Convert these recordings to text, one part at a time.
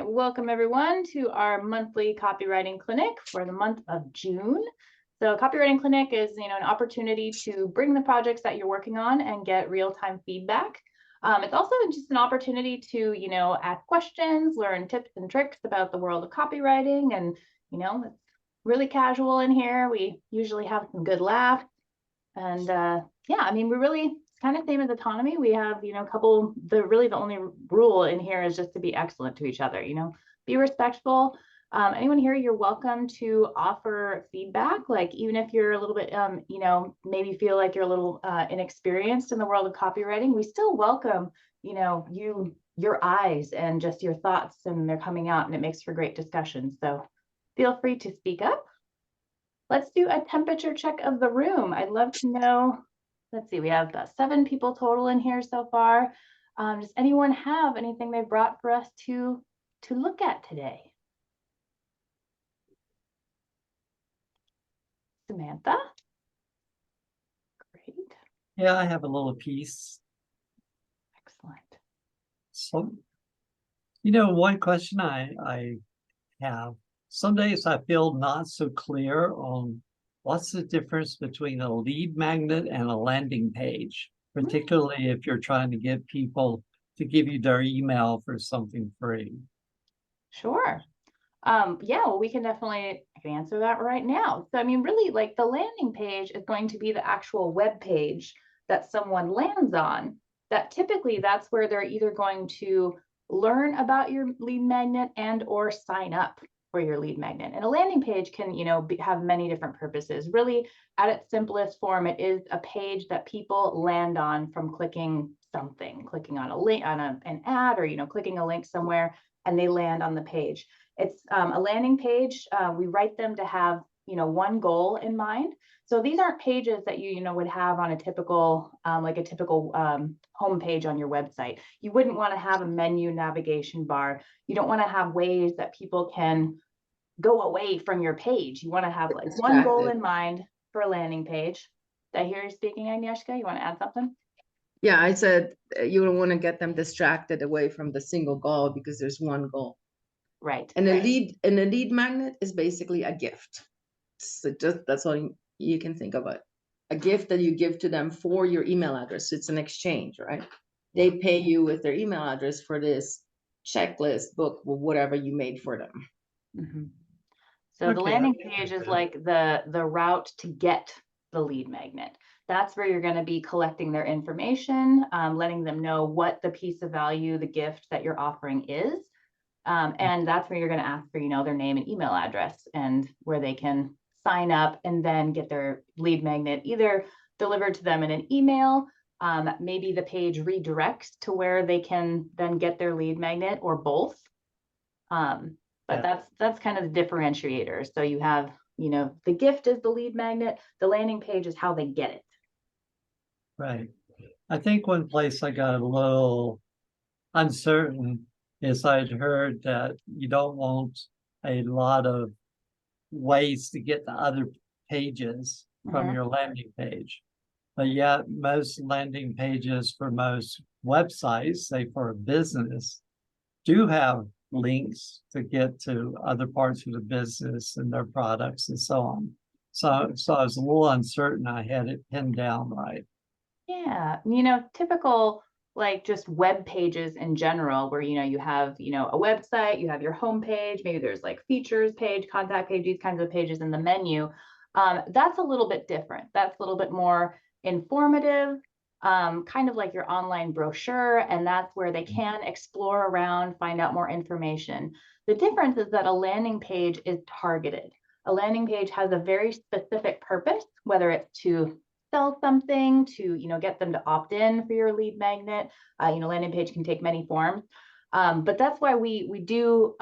right, welcome everyone to our monthly copywriting clinic for the month of June. So copywriting clinic is, an opportunity to bring the projects that you're working on and get real-time feedback. It's also just an opportunity to, ask questions, learn tips and tricks about the world of copywriting. And, it's really casual in here. We usually have some good laughs. And we really, it's kind of same as autonomy. We have, the only rule in here is just to be excellent to each other, be respectful. Anyone here, you're welcome to offer feedback. Like, even if you're a little bit, maybe feel like you're a little inexperienced in the world of copywriting, we still welcome, your eyes and just your thoughts, and they're coming out, and it makes for great discussion. So feel free to speak up. Let's do a temperature check of the room. I'd love to know, let's see, we have 7 people total in here so far. Does anyone have anything they brought for us to look at today? Samantha? Great. Yeah, I have a little piece. Excellent. So, one question I have, some days I feel not so clear on what's the difference between a lead magnet and a landing page, particularly if you're trying to get people to give you their email for something free. Sure. Well, we can definitely, I can answer that right now. So, really, like, the landing page is going to be the actual web page that someone lands on. That typically, that's where they're either going to learn about your lead magnet and or sign up for your lead magnet. And a landing page can, have many different purposes. Really, at its simplest form, it is a page that people land on from clicking something, clicking on a link, on an ad, or, clicking a link somewhere, and they land on the page. It's a landing page. We write them to have, one goal in mind. So these aren't pages that you would have on a typical, homepage on your website. You wouldn't want to have a menu navigation bar. You don't want to have ways that people can go away from your page. You want to have like one goal in mind for a landing page. Did I hear you speaking, Agnieszka? You want to add something? Yeah, I said you don't want to get them distracted away from the single goal because there's one goal. Right. And a lead magnet is basically a gift. So that's all you can think of it. A gift that you give to them for your email address. It's an exchange, right? They pay you with their email address for this checklist, book, whatever you made for them. Mm-hmm. So the landing page is like the route to get the lead magnet. That's where you're going to be collecting their information, letting them know what the piece of value, the gift that you're offering is. And that's where you're going to ask for, their name and email address, and where they can sign up and then get their lead magnet either delivered to them in an email. Maybe the page redirects to where they can then get their lead magnet, or both. But that's kind of the differentiator. So you have, the gift is the lead magnet. The landing page is how they get it. Right. I think one place I got a little uncertain is I'd heard that you don't want a lot of ways to get to other pages from your landing page. But yet most landing pages for most websites, say for a business, do have links to get to other parts of the business and their products and so on. So I was a little uncertain I had it pinned down right. Yeah, typical, like, just web pages in general, where you have a website, you have your home page, maybe there's like features page, contact page, these kinds of pages in the menu. That's a little bit different. That's a little bit more informative, kind of like your online brochure, and that's where they can explore around, find out more information. The difference is that a landing page is targeted. A landing page has a very specific purpose, whether it's to sell something, to get them to opt in for your lead magnet. Landing page can take many forms, but that's why we do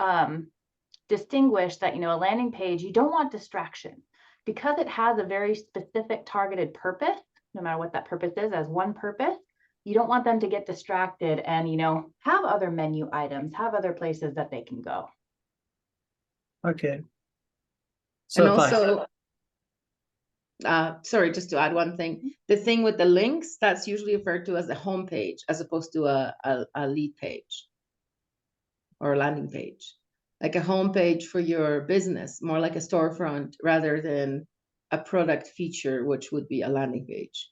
distinguish that a landing page, you don't want distraction, because it has a very specific targeted purpose. No matter what that purpose is, as one purpose, you don't want them to get distracted and have other menu items, have other places that they can go. Okay. So and also, sorry, just to add one thing, the thing with the links, that's usually referred to as the home page as opposed to a lead page. or a landing page, like a home page for your business, more like a storefront rather than a product feature, which would be a landing page.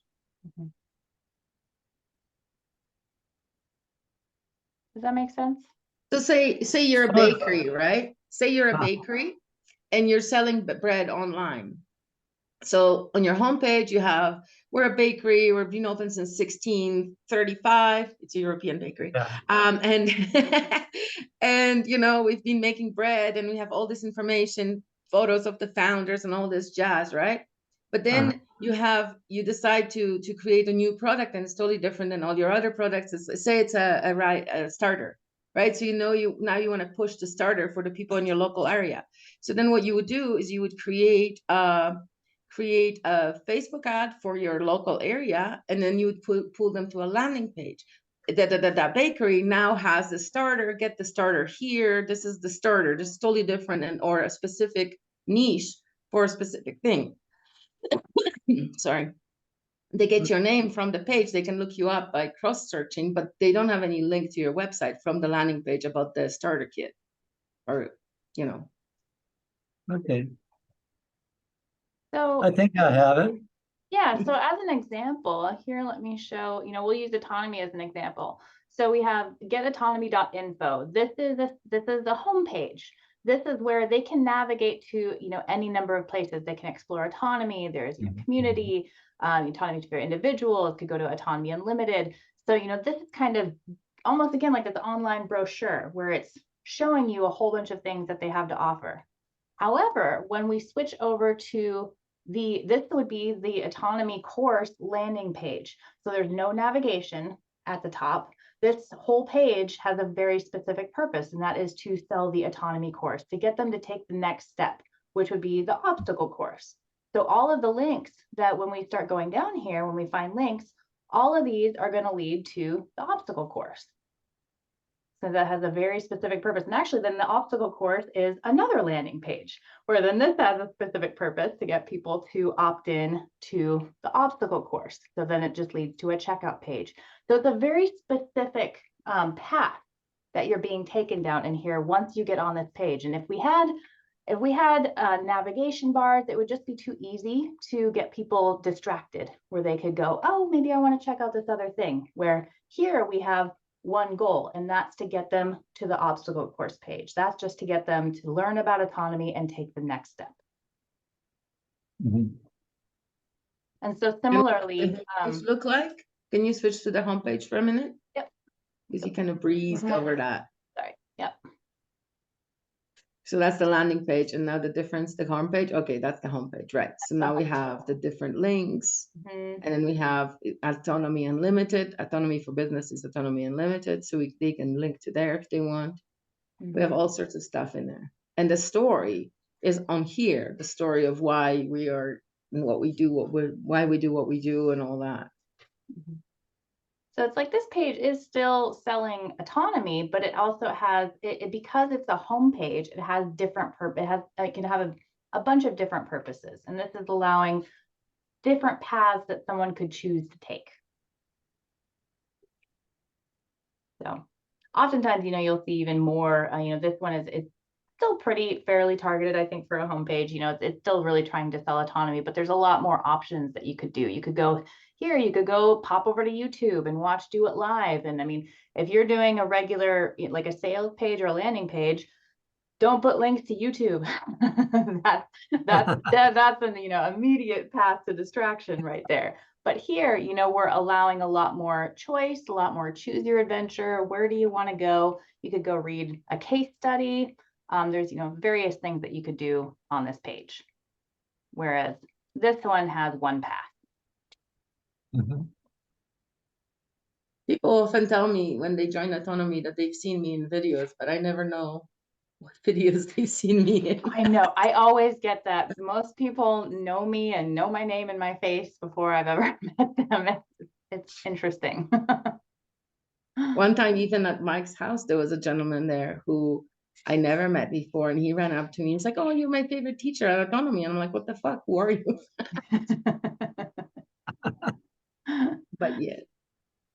Does that make sense? So say you're a bakery, right? Say you're a bakery and you're selling bread online. So on your homepage, you have, we're a bakery, we've been open since 1635. It's a European bakery. Yeah. And and you know, we've been making bread and we have all this information, photos of the founders and all this jazz, right? But then you decide to create a new product, and it's totally different than all your other products. Say it's a starter, right? So now you want to push the starter for the people in your local area. So then what you would do is you would create a Facebook ad for your local area, and then you would pull them to a landing page. That bakery now has the starter. Get the starter here. This is the starter. This is totally different, and or a specific niche for a specific thing. Sorry. They get your name from the page. They can look you up by cross-searching, but they don't have any link to your website from the landing page about the starter kit, or, you know. Okay, So I think I have it. yeah, so as an example, here, let me show, we'll use autonomy as an example. So we have getautonomy.info. This is the home page. This is where they can navigate to, any number of places. They can explore autonomy. There's community, autonomy for individuals, could go to Autonomy Unlimited. So, this is kind of almost, again, like this online brochure where it's showing you a whole bunch of things that they have to offer. However, when we switch over to this would be the autonomy course landing page. So there's no navigation at the top. This whole page has a very specific purpose, and that is to sell the autonomy course, to get them to take the next step, which would be the obstacle course. So all of the links that when we start going down here, when we find links, all of these are going to lead to the obstacle course. So that has a very specific purpose. And actually then the obstacle course is another landing page, where then this has a specific purpose to get people to opt in to the obstacle course. So then it just leads to a checkout page. So it's a very specific path that you're being taken down in here once you get on this page. And if we had navigation bars, it would just be too easy to get people distracted, where they could go, oh, maybe I want to check out this other thing. Where here we have one goal, and that's to get them to the obstacle course page. That's just to get them to learn about autonomy and take the next step. And so similarly, look like, can you switch to the homepage for a minute? Yep. Because you kind of breezed over that. Sorry. Yep. So that's the landing page, and now the difference, the homepage. Okay, that's the homepage, right? So now we have the different links, and then we have Autonomy Unlimited. Autonomy for Business is Autonomy Unlimited, so they can link to there if they want. We have all sorts of stuff in there, and the story is on here. The story of why we are and what we do, why we do what we do, and all that. So it's like this page is still selling autonomy, but it also has because it's a home page. It has different it can have a bunch of different purposes, and this is allowing different paths that someone could choose to take. So oftentimes, you'll see even more. This one it's still fairly targeted, I think, for a homepage. It's still really trying to sell autonomy, but there's a lot more options that you could do. You could go here, you could go pop over to YouTube and watch Do It Live. And I mean, if you're doing a regular, like a sales page or a landing page, don't put links to YouTube. that's an immediate path to distraction right there. But here, we're allowing a lot more choice, a lot more choose your adventure. Where do you want to go? You could go read a case study. There's various things that you could do on this page, whereas this one has one path. People often tell me when they join Autonomy that they've seen me in videos, but I never know what videos they've seen me in. I know. I always get that. Most people know me and know my name and my face before I've ever met them. It's interesting. One time, even at Mike's house, there was a gentleman there who I never met before, and he ran up to me. He's like, "Oh, you're my favorite teacher at Autonomy." And I'm like, "What the fuck? Who are you?" But yeah.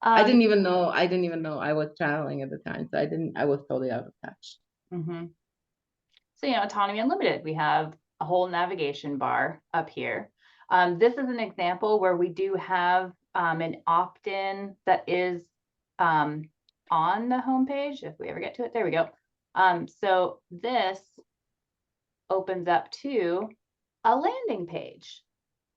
I didn't even know I was traveling at the time. So I was totally out of touch. So, Autonomy Unlimited, we have a whole navigation bar up here. This is an example where we do have an opt-in that is on the homepage. If we ever get to it, there we go. So this opens up to a landing page,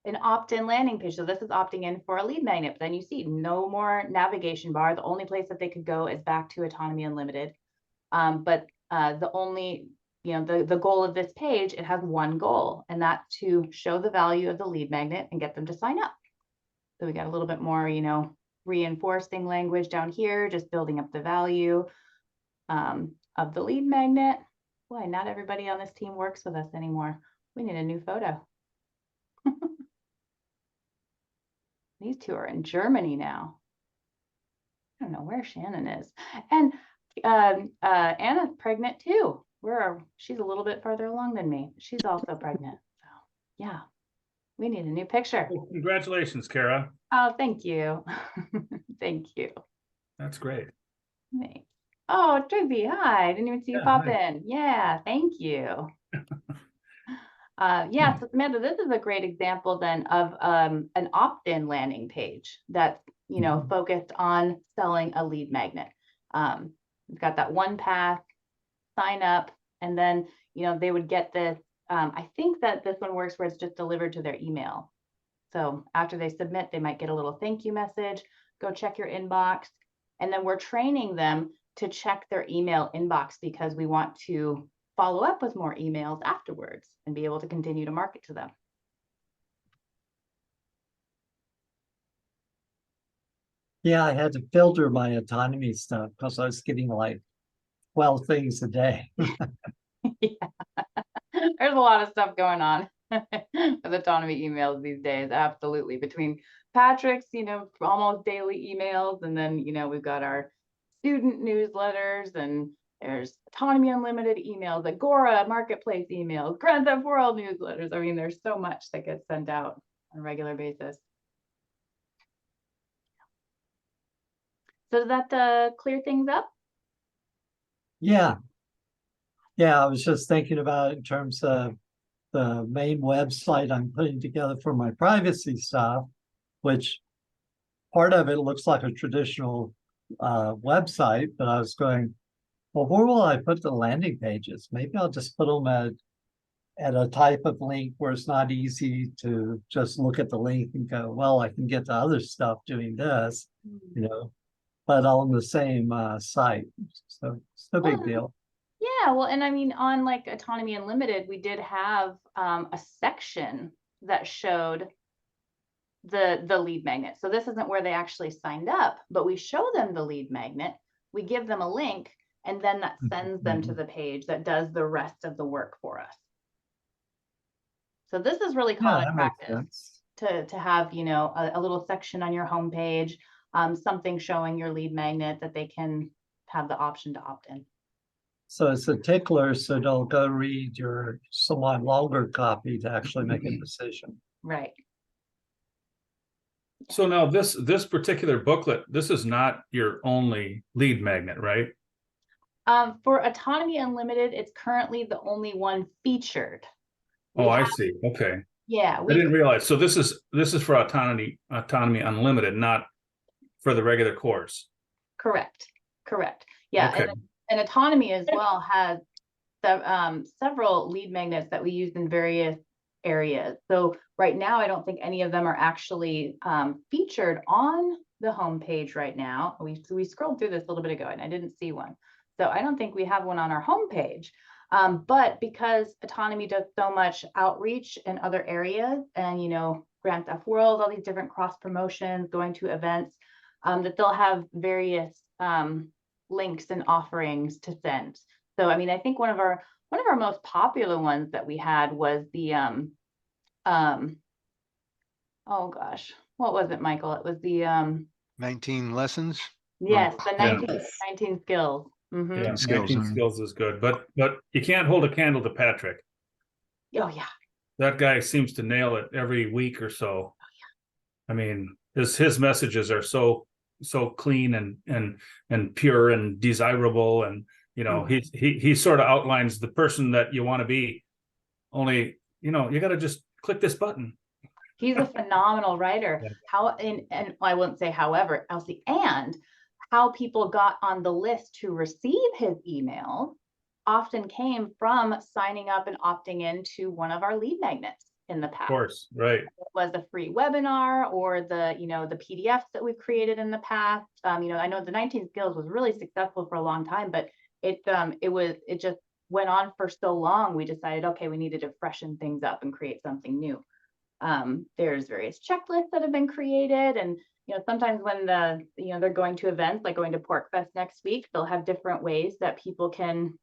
an opt-in landing page. So this is opting in for a lead magnet. But then you see no more navigation bar. The only place that they could go is back to Autonomy Unlimited. But the only, the goal of this page, it has one goal, and that's to show the value of the lead magnet and get them to sign up. So we got a little bit more, reinforcing language down here, just building up the value of the lead magnet. Boy, not everybody on this team works with us anymore. We need a new photo. These two are in Germany now. I don't know where Shannon is. And Anna's pregnant too. She's a little bit further along than me. She's also pregnant. So yeah, we need a new picture. Well, congratulations, Kara. Oh, thank you. Thank you. That's great. Thanks. Oh, Trigby, hi. I didn't even see you pop in. Yeah, thank you. Yeah, so Samantha, this is a great example then of an opt-in landing page that's, focused on selling a lead magnet. We've got that one path, sign up, and then, they would get this. I think that this one works where it's just delivered to their email. So after they submit, they might get a little thank you message, go check your inbox. And then we're training them to check their email inbox because we want to follow up with more emails afterwards and be able to continue to market to them. Yeah, I had to filter my autonomy stuff because I was getting like 12 things a day. Yeah. There's a lot of stuff going on with autonomy emails these days. Absolutely. Between Patrick's, almost daily emails, and then, we've got our student newsletters, and there's Autonomy Unlimited emails, Agora Marketplace emails, Grand Theft World newsletters. I mean, there's so much that gets sent out on a regular basis. So does that clear things up? Yeah. Yeah, I was just thinking about it in terms of the main website I'm putting together for my privacy stuff, which part of it looks like a traditional website, but I was going, well, where will I put the landing pages? Maybe I'll just put them at a type of link where it's not easy to just look at the link and go, well, I can get to other stuff doing this, but on the same site. So it's no big deal. Yeah, well, and I mean, on like Autonomy Unlimited, we did have a section that showed the lead magnet. So this isn't where they actually signed up, but we show them the lead magnet, we give them a link, and then that sends them to the page that does the rest of the work for us. So this is really common practice to have, a little section on your homepage, something showing your lead magnet that they can have the option to opt in. So it's a tickler, so don't go read your somewhat longer copy to actually make a decision. Right. So now this particular booklet, this is not your only lead magnet, right? For Autonomy Unlimited, it's currently the only one featured. I see. Okay. Yeah. I didn't realize. So this is for Autonomy Unlimited, not for the regular course. Correct. Yeah. Okay. And Autonomy as well has several lead magnets that we use in various areas. So right now, I don't think any of them are actually featured on the homepage right now. We scrolled through this a little bit ago and I didn't see one. So I don't think we have one on our homepage. But because Autonomy does so much outreach in other areas and, Grand Theft World, all these different cross promotions, going to events, that they'll have various links and offerings to send. So, I mean, I think one of our most popular ones that we had was the, oh gosh, what was it, Michael? It was the 19 lessons. Yes, the 19, Yes. 19 skills. Mm-hmm. Yeah, Skills. 19 skills is good, but you can't hold a candle to Patrick. Oh yeah. That guy seems to nail it every week or so. I mean, his messages are so so clean and pure and desirable, and he sort of outlines the person that you want to be. Only you got to just click this button. He's a phenomenal writer. Yeah. And I wouldn't say however, Elsie, and how people got on the list to receive his email often came from signing up and opting into one of our lead magnets in the past. Of course, right. It was a free webinar or the PDFs that we've created in the past. I know the 19 skills was really successful for a long time, but it just went on for so long. We decided, okay, we needed to freshen things up and create something new. There's various checklists that have been created, and sometimes when they're going to events like going to PorkFest next week, they'll have different ways that people can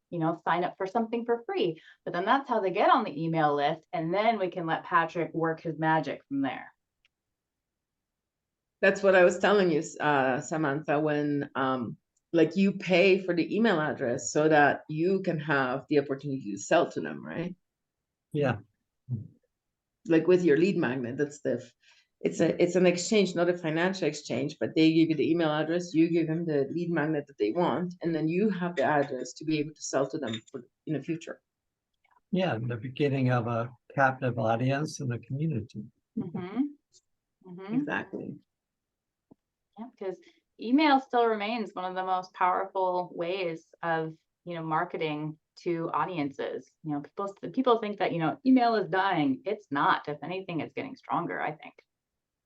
sign up for something for free. But then that's how they get on the email list, and then we can let Patrick work his magic from there. That's what I was telling you, Samantha, when like you pay for the email address so that you can have the opportunity to sell to them, right? Yeah. Like with your lead magnet, it's an exchange, not a financial exchange, but they give you the email address, you give them the lead magnet that they want, and then you have the address to be able to sell to them in the future. Yeah, the beginning of a captive audience in the community. Exactly. Yeah, because email still remains one of the most powerful ways of marketing to audiences. People think that email is dying. It's not. If anything, it's getting stronger, I think.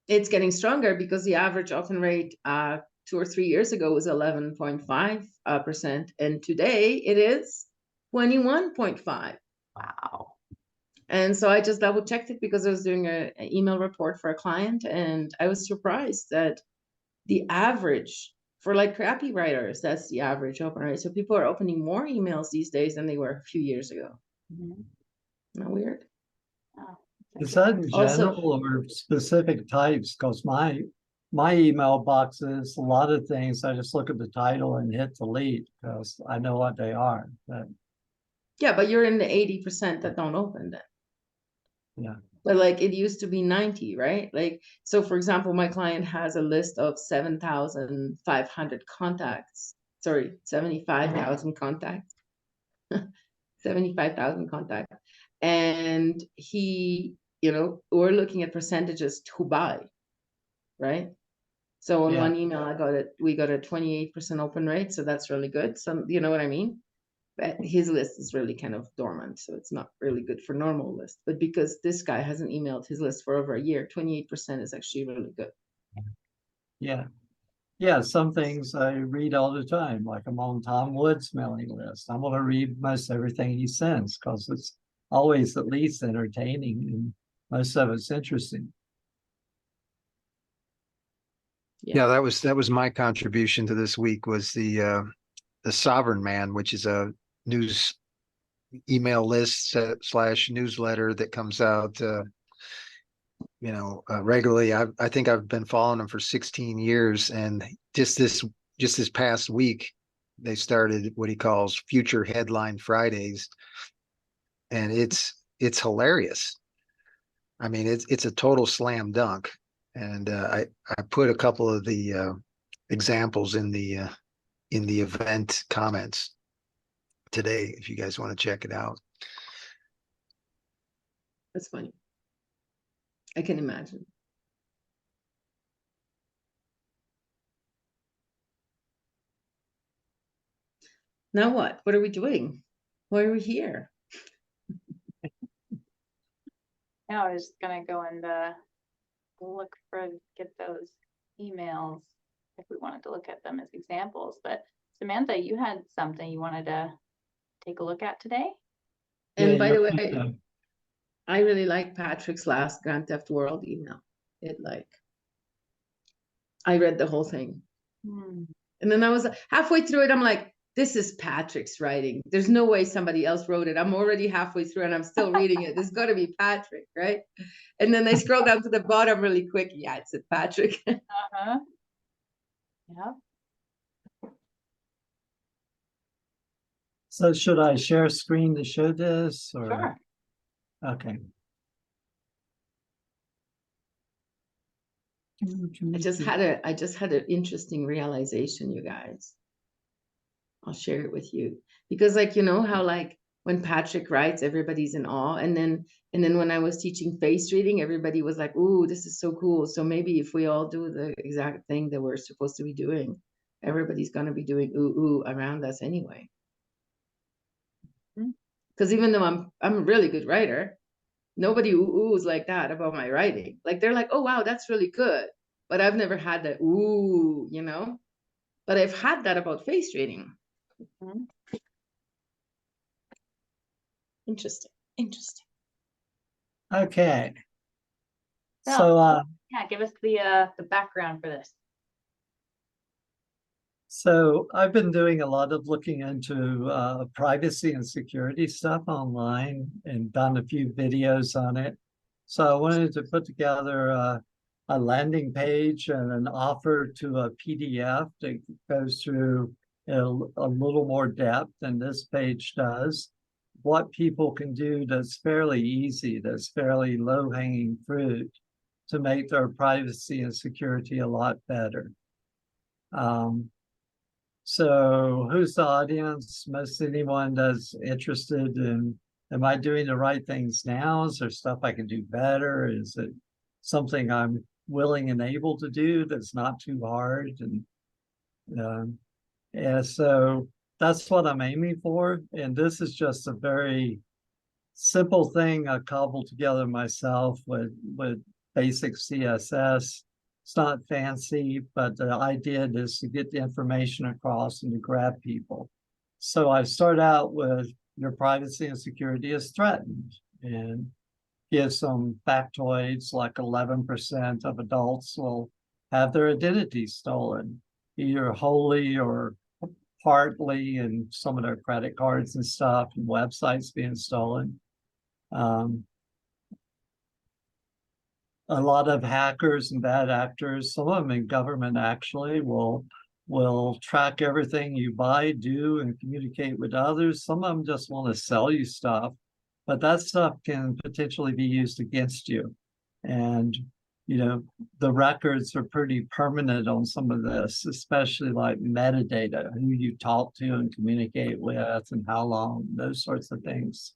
It's getting stronger because the average open rate 2 or 3 years ago was 11.5%, and today it is 21.5. Wow. And so I just double checked it because I was doing an email report for a client, and I was surprised that the average for like copywriters, that's the average open rate. So people are opening more emails these days than they were a few years ago. Isn't that weird? Oh, Is that in Also- general or specific types? Because my email boxes, a lot of things, I just look at the title and hit delete because I know what they are. But Yeah, but you're in the 80% that don't open then. yeah. But like it used to be 90, right? Like, so for example, my client has a list of 7,500 contacts. Sorry, 75,000 contacts. 75,000 contacts. And we're looking at percentages to buy, right? So in one email, we got a 28% open rate. So that's really good. So you know what I mean? But his list is really kind of dormant, so it's not really good for normal list. But because this guy hasn't emailed his list for over a year, 28% is actually really good. Yeah. Yeah, some things I read all the time, like I'm on Tom Wood's mailing list. I'm going to read most everything he sends because it's always at least entertaining and most of it's interesting. Yeah, that was my contribution to this week was the Sovereign Man, which is a news email list / newsletter that comes out regularly. I think I've been following them for 16 years, and just this past week they started what he calls Future Headline Fridays, and it's hilarious. I mean, it's a total slam dunk, and I put a couple of the examples in the event comments today if you guys want to check it out. That's funny. I can imagine. Now what? What are we doing? Why are we here? Now I was just gonna go and get those emails if we wanted to look at them as examples. But Samantha, you had something you wanted to take a look at today? And by the way, I really like Patrick's last Grand Theft World email. I read the whole thing. And then I was halfway through it. I'm like, this is Patrick's writing. There's no way somebody else wrote it. I'm already halfway through and I'm still reading it. It's got to be Patrick, right? And then I scroll down to the bottom really quick. Yeah, it's Patrick. Yeah. So should I share screen to show this? Or? Sure. Okay. I just had an interesting realization, you guys. I'll share it with you because, like, you know how, like, when Patrick writes, everybody's in awe, and then when I was teaching face reading, everybody was like, "Ooh, this is so cool." So maybe if we all do the exact thing that we're supposed to be doing, everybody's gonna be doing ooh ooh around us anyway. Because even though I'm a really good writer, nobody ooh oohs like that about my writing. Like, they're like, "Oh wow, that's really good," but I've never had that ooh, you know. But I've had that about face reading. Interesting. Okay. So, So, yeah, give us the background for this. so I've been doing a lot of looking into privacy and security stuff online and done a few videos on it. So I wanted to put together a landing page and an offer to a PDF that goes through a little more depth than this page does. What people can do that's fairly easy, that's fairly low-hanging fruit to make their privacy and security a lot better. So who's the audience? Most anyone that's interested in, am I doing the right things now? Is there stuff I can do better? Is it something I'm willing and able to do that's not too hard? And so that's what I'm aiming for. And this is just a very simple thing I cobbled together myself with basic CSS. It's not fancy, but the idea is to get the information across and to grab people. So I start out with your privacy and security is threatened, and give some factoids like 11% of adults will have their identity stolen, either wholly or partly, and some of their credit cards and stuff and websites being stolen. A lot of hackers and bad actors, some of them in government actually, will track everything you buy, do, and communicate with others. Some of them just want to sell you stuff, but that stuff can potentially be used against you. And, you know, the records are pretty permanent on some of this, especially like metadata, who you talk to and communicate with and how long, those sorts of things.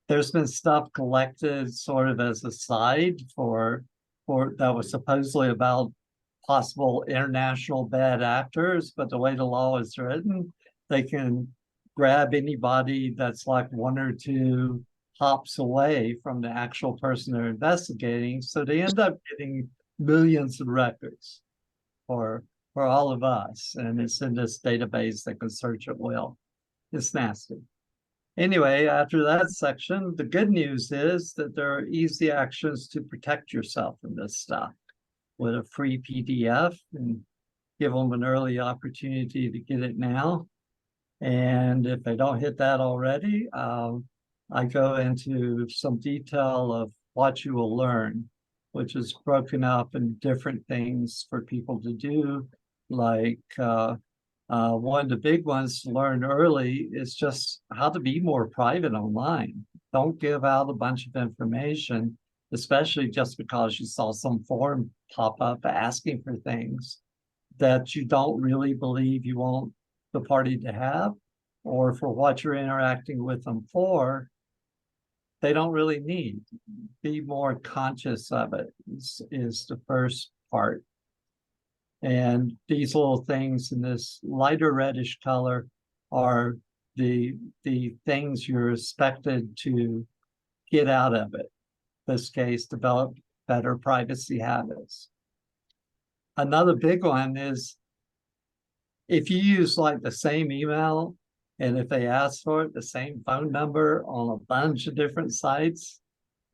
There's been stuff collected sort of as a side for that was supposedly about possible international bad actors, but the way the law is written, they can grab anybody that's like one or two hops away from the actual person they're investigating. So they end up getting millions of records for all of us. And it's in this database that can search at will. It's nasty. Anyway, after that section, the good news is that there are easy actions to protect yourself from this stuff with a free PDF, and give them an early opportunity to get it now. And if they don't hit that already, I go into some detail of what you will learn, which is broken up in different things for people to do, like one of the big ones to learn early is just how to be more private online. Don't give out a bunch of information, especially just because you saw some form pop up asking for things that you don't really believe you want the party to have, or for what you're interacting with them for, they don't really need. Be more conscious of it is the first part. And these little things in this lighter reddish color are the things you're expected to get out of it. In this case, develop better privacy habits. Another big one is if you use like the same email, and if they ask for it, the same phone number on a bunch of different sites,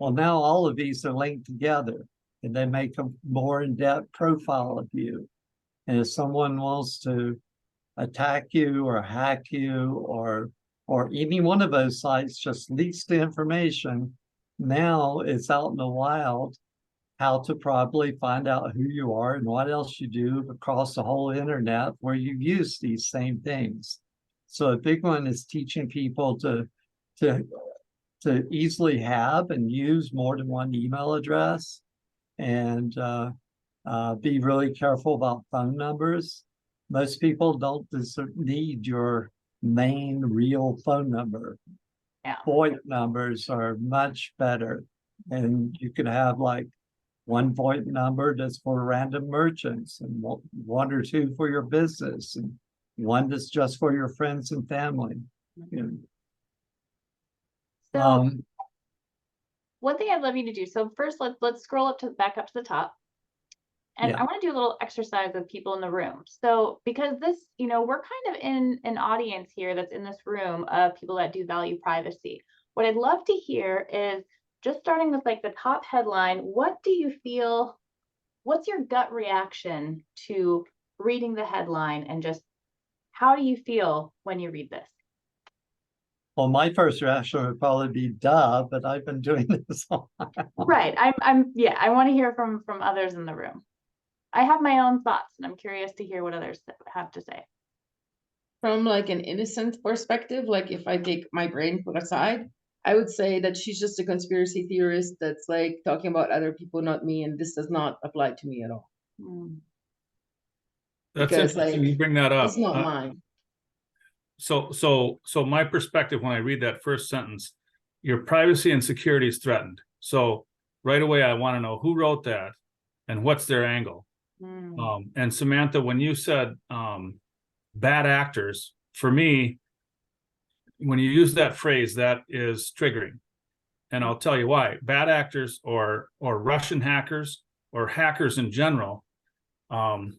well, now all of these are linked together and they make a more in-depth profile of you. And if someone wants to attack you or hack you, or any one of those sites just leaks the information, now it's out in the wild how to probably find out who you are and what else you do across the whole internet where you use these same things. So a big one is teaching people to easily have and use more than one email address. and be really careful about phone numbers. Most people don't need your main real phone number. Yeah. VoIP numbers are much better, and you can have like one VoIP number that's for random merchants, and one or two for your business, and one that's just for your friends and family. So one thing I'd love you to do. So first, let's scroll back up to the top. And Yeah. I want to do a little exercise with people in the room. So because this, we're kind of in an audience here that's in this room of people that do value privacy. What I'd love to hear is just starting with like the top headline. What do you feel? What's your gut reaction to reading the headline, and just how do you feel when you read this? Well, my first reaction would probably be duh, but I've been doing this all my life. Right. Yeah, I want to hear from others in the room. I have my own thoughts, and I'm curious to hear what others have to say. From like an innocent perspective, like if I take my brain put aside, I would say that she's just a conspiracy theorist that's like talking about other people, not me, and this does not apply to me at all. That's Because, interesting like, you bring that up. It's not mine. So my perspective when I read that first sentence, your privacy and security is threatened. So right away, I want to know who wrote that and what's their angle. And Samantha, when you said bad actors, for me, when you use that phrase, that is triggering. And I'll tell you why. Bad actors or Russian hackers or hackers in general, when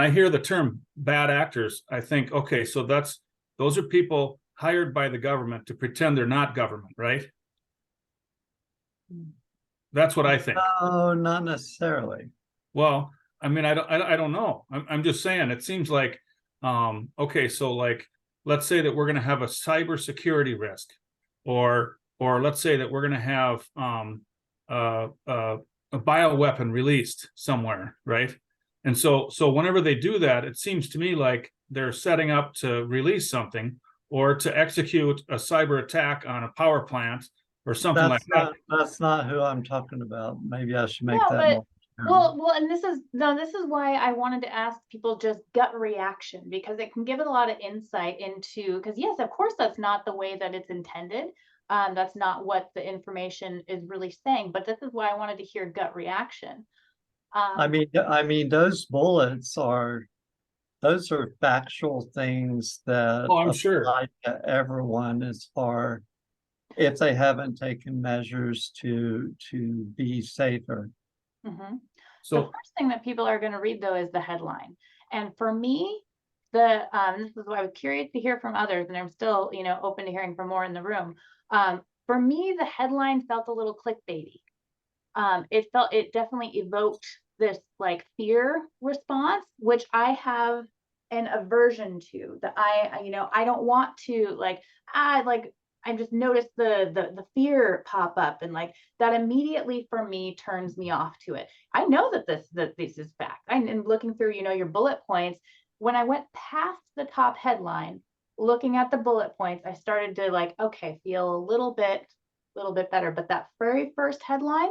I hear the term bad actors, I think, okay, so those are people hired by the government to pretend they're not government, right? That's what I think. No, not necessarily. Well, I mean, I don't know. I'm just saying, it seems like, okay, so like, let's say that we're going to have a cybersecurity risk, or let's say that we're going to have a bioweapon released somewhere, right? And so whenever they do that, it seems to me like they're setting up to release something or to execute a cyber attack on a power plant or something like that. That's not who I'm talking about. Maybe I should make No, that but more. well, and this is why I wanted to ask people just gut reaction, because it can give it a lot of insight into, because yes, of course, that's not the way that it's intended. That's not what the information is really saying, but this is why I wanted to hear gut reaction. I mean, those bullets those are factual things that Oh, I'm sure. apply to everyone as far if they haven't taken measures to be safer. So the first thing that people are going to read, though, is the headline. And for me, this is what I was curious to hear from others, and I'm still, open to hearing from more in the room. For me, the headline felt a little clickbaity. It definitely evoked this like fear response, which I have an aversion to. That I don't want to I just noticed the fear pop up, and like that immediately for me turns me off to it. I know that this is fact. I'm looking through, your bullet points. When I went past the top headline, looking at the bullet points, I started to like, okay, feel a little bit better. But that very first headline,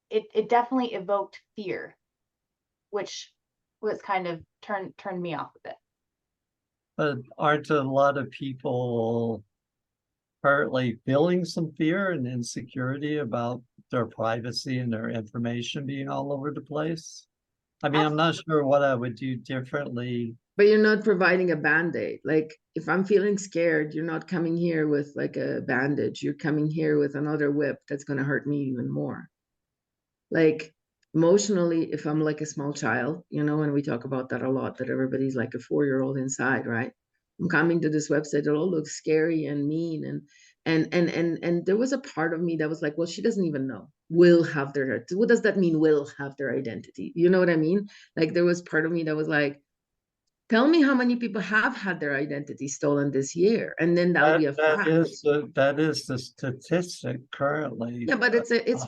it definitely evoked fear, which was kind of turned me off a bit. But aren't a lot of people currently feeling some fear and insecurity about their privacy and their information being all over the place? I mean, I'm not sure what I would do differently. But you're not providing a band-aid. Like if I'm feeling scared, you're not coming here with like a bandage. You're coming here with another whip that's going to hurt me even more. Like emotionally, if I'm like a small child, and we talk about that a lot, that everybody's like a 4-year-old inside, right? I'm coming to this website, it all looks scary and mean, and there was a part of me that was like, well, she doesn't even know. Will have their, what does that mean? Will have their identity. You know what I mean? Like there was part of me that was like, tell me how many people have had their identity stolen this year, and then that'll be a fact. That is the statistic currently. Yeah, but it's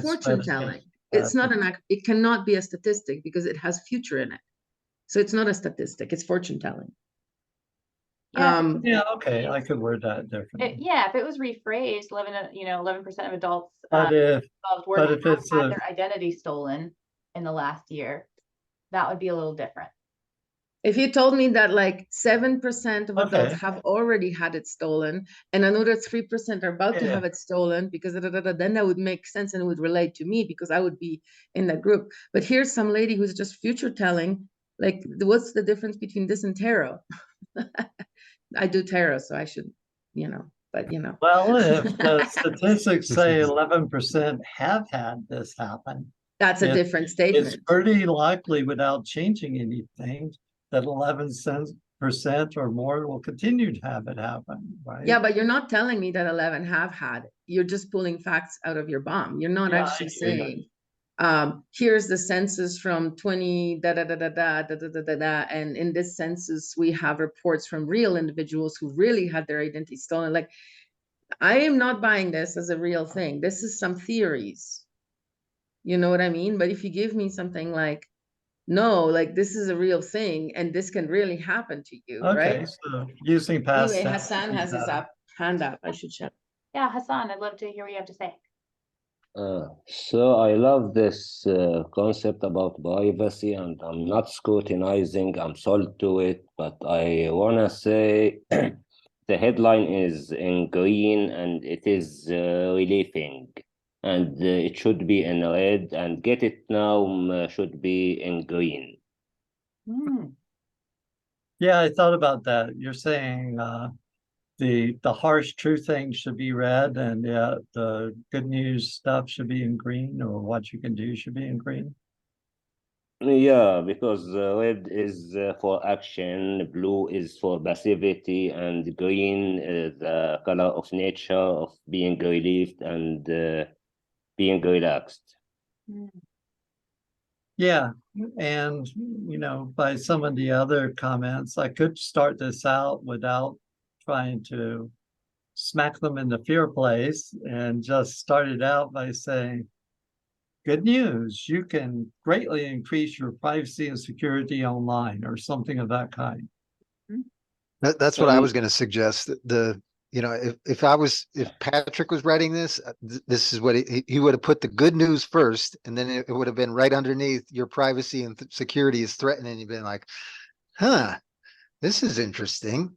fortune telling. It's not it cannot be a statistic because it has future in it. So it's not a statistic, it's fortune telling. Yeah, Yeah, okay, I could word that differently. yeah, if it was rephrased, 11% of adults But involved work if have it's had a, their identity stolen in the last year, that would be a little different. If you told me that like 7% of adults Okay. have already had it stolen and another 3% are about to Yeah. have it stolen because then that would make sense and it would relate to me because I would be in that group. But here's some lady who's just future telling, like, what's the difference between this and tarot? I do tarot, so I should, but Well, if the statistics say 11% have had this happen, that's a it- different it's statement. pretty likely without changing anything that 11% or more will continue to have it happen, right? Yeah, but you're not telling me that 11 have had it. You're just pulling facts out of your bomb. You're not Yeah, I actually hear you. saying, here's the census from 20 da da da da da da da da da da, and in this census we have reports from real individuals who really had their identity stolen. Like, I am not buying this as a real thing. This is some theories. You know what I mean? But if you give me something like, no, like this is a real thing and this can really happen to you, Okay, right? so using past Anyway, tense Hassan would be has his better. hand up. I should check. Yeah, Hassan, I'd love to hear what you have to say. So I love this concept about privacy, and I'm not scrutinizing, I'm sold to it, but I wanna say the headline is in green and it is relieving, and it should be in red, and get it now should be in green. Yeah, I thought about that. You're saying the harsh true things should be red, and the good news stuff should be in green, or what you can do should be in green. Yeah, because red is for action, blue is for passivity, and green is the color of nature, of being relieved and being relaxed. Yeah, and by some of the other comments, I could start this out without trying to smack them in the fear place and just start it out by saying, good news, you can greatly increase your privacy and security online, or something of that kind. That's what I was going to suggest. If Patrick was writing this, this is what he would have put the good news first, and then it would have been right underneath your privacy and security is threatened, and you've been like, huh, this is interesting.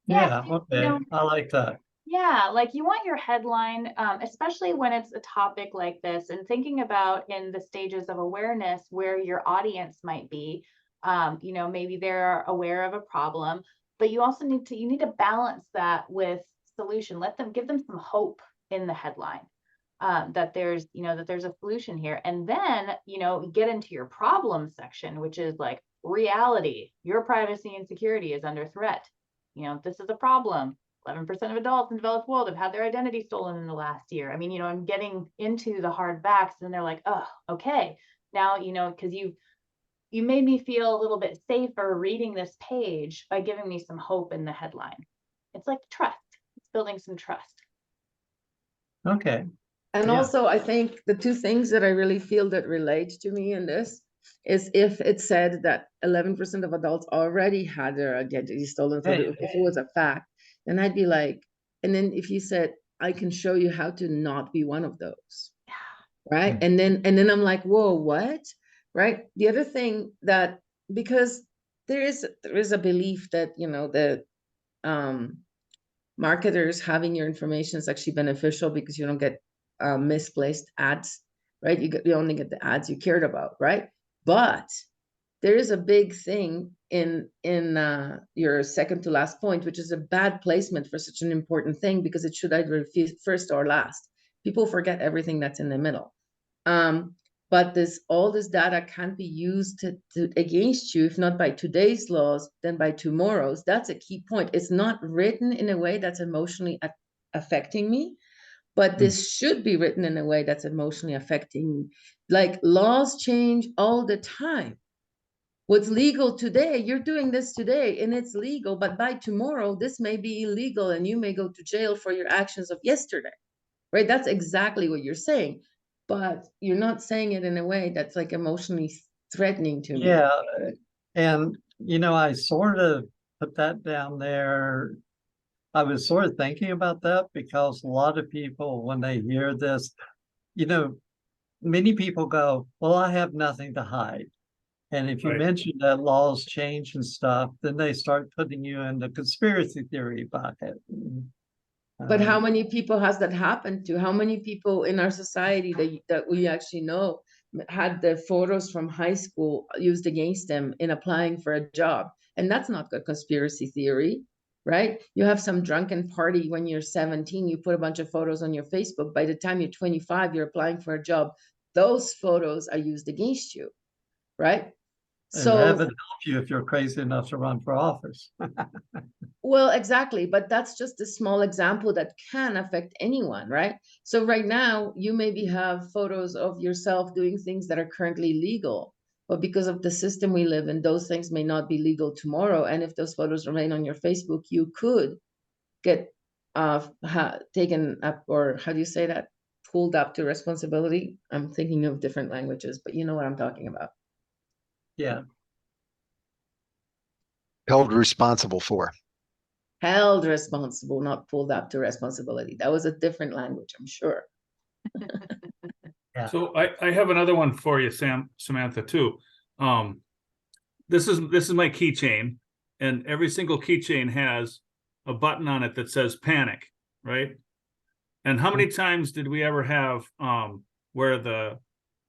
Yeah, okay, I like that. Yeah, like you want your headline, especially when it's a topic like this, and thinking about in the stages of awareness where your audience might be. Maybe they're aware of a problem, but you also need to balance that with solution. Give them some hope in the headline, that there's a solution here, and then get into your problem section, which is like reality. Your privacy and security is under threat. This is a problem. 11% of adults in the developed world have had their identity stolen in the last year. I mean, I'm getting into the hard facts, and they're like, oh, okay. Now, because you made me feel a little bit safer reading this page by giving me some hope in the headline. It's like trust. It's building some trust. Okay. And Yeah. also, I think the two things that I really feel that relate to me in this is if it said that 11% of adults already had their identity stolen, so if it was a fact, then I'd be like, and then if you said, I can show you how to not be one of those, right? And then I'm like, whoa, what? Right? The other thing that, because there is a belief that, the marketers having your information is actually beneficial because you don't get misplaced ads, right? You only get the ads you cared about, right? But there is a big thing in your second to last point, which is a bad placement for such an important thing, because it should either be first or last. People forget everything that's in the middle. But all this data can't be used against you, if not by today's laws, then by tomorrow's. That's a key point. It's not written in a way that's emotionally affecting me, but this should be written in a way that's emotionally affecting me. Like, laws change all the time. What's legal today, you're doing this today and it's legal, but by tomorrow, this may be illegal and you may go to jail for your actions of yesterday, right? That's exactly what you're saying, but you're not saying it in a way that's like emotionally threatening to me. Yeah, and I sort of put that down there. I was sort of thinking about that because a lot of people, when they hear this, you know, many people go, well, I have nothing to hide. And if you Right. mention that laws change and stuff, then they start putting you in the conspiracy theory bucket. But how Um, many people has that happened to? How many people in our society that we actually know had the photos from high school used against them in applying for a job? And that's not a conspiracy theory, right? You have some drunken party when you're 17, you put a bunch of photos on your Facebook. By the time you're 25, you're applying for a job. Those photos are used against you, right? and So heaven help you if you're crazy enough to run for office. well, exactly. But that's just a small example that can affect anyone, right? So right now, you maybe have photos of yourself doing things that are currently legal, but because of the system we live in, those things may not be legal tomorrow. And if those photos remain on your Facebook, you could get taken up, or how do you say that? Pulled up to responsibility. I'm thinking of different languages, but you know what I'm talking about. Yeah. Held responsible for. Held responsible, not pulled up to responsibility. That was a different language, I'm sure. Yeah. So I have another one for you, Samantha, too. This is my keychain, and every single keychain has a button on it that says panic, right? And how many times did we ever have where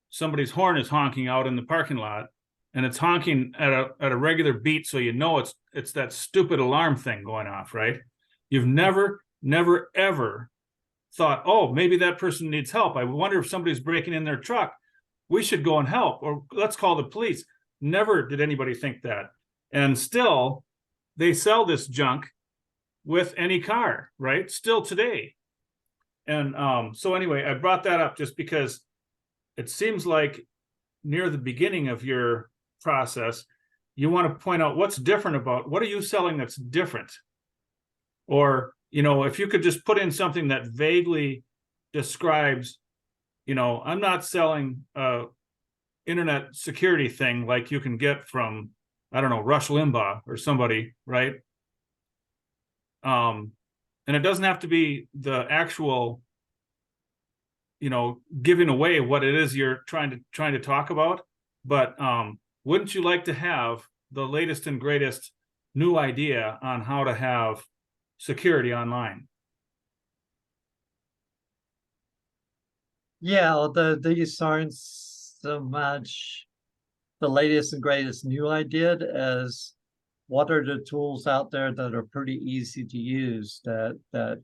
somebody's horn is honking out in the parking lot, and it's honking at a regular beat, so you know it's that stupid alarm thing going off, right? You've never ever thought, oh, maybe that person needs help. I wonder if somebody's breaking in their truck. We should go and help, or let's call the police. Never did anybody think that. And still, they sell this junk with any car, right? Still today. And so anyway, I brought that up just because it seems like near the beginning of your process, you want to point out what's different about, what are you selling that's different? Or, if you could just put in something that vaguely describes, I'm not selling a internet security thing like you can get from, I don't know, Rush Limbaugh or somebody, right? And it doesn't have to be the actual, giving away what it is you're trying to talk about, but wouldn't you like to have the latest and greatest new idea on how to have security online? Yeah, these aren't so much the latest and greatest new idea as what are the tools out there that are pretty easy to use that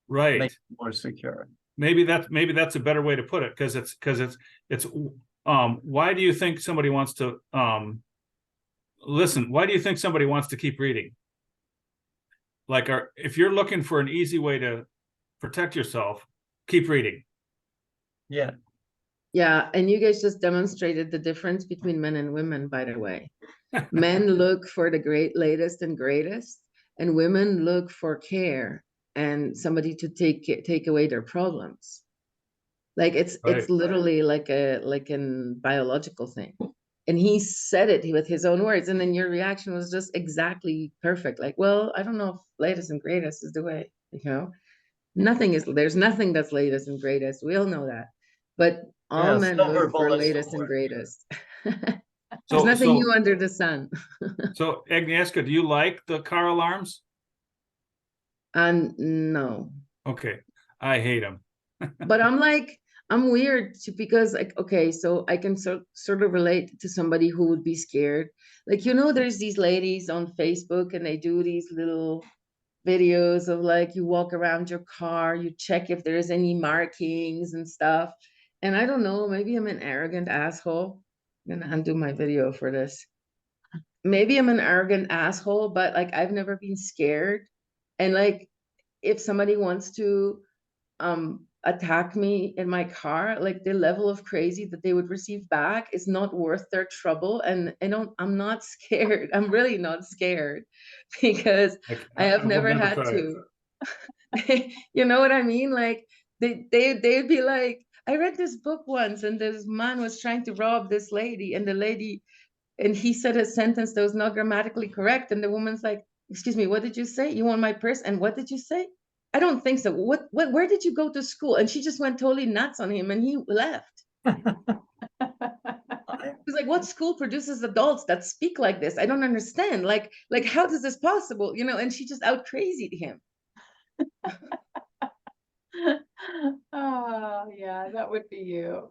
Right. make it more secure. Maybe that's a better way to put it, because it's why do you think somebody wants to listen? Why do you think somebody wants to keep reading? Like, if you're looking for an easy way to protect yourself, keep reading. Yeah. Yeah, and you guys just demonstrated the difference between men and women, by the way. Men look for the latest and greatest, and women look for care and somebody to take away their problems. Like it's literally like a biological thing. And he said it with his own words, and then your reaction was just exactly perfect. Like, well, I don't know if latest and greatest is the way, there's nothing that's latest and greatest. We all know that. But all men look for latest and greatest. There's nothing new under the sun. So Agnieszka, do you like the car alarms? No. Okay, I hate them. But I'm weird because okay, so I can sort of relate to somebody who would be scared. Like, there's these ladies on Facebook and they do these little videos of like, you walk around your car, you check if there's any markings and stuff. And I don't know, maybe I'm an arrogant asshole. I'm gonna undo my video for this. Maybe I'm an arrogant asshole, but like, I've never been scared. And like, if somebody wants to attack me in my car, like the level of crazy that they would receive back is not worth their trouble. And I'm not scared. I'm really not scared because I have never had to. You know what I mean? Like they'd be like, I read this book once and this man was trying to rob this lady, and he said a sentence that was not grammatically correct, and the woman's like, excuse me, what did you say? You want my purse? And what did you say? I don't think so. Where did you go to school? And she just went totally nuts on him and he left. He was like, what school produces adults that speak like this? I don't understand. Like, how is this possible? You know, and she just out crazied him. Oh, yeah, that would be you.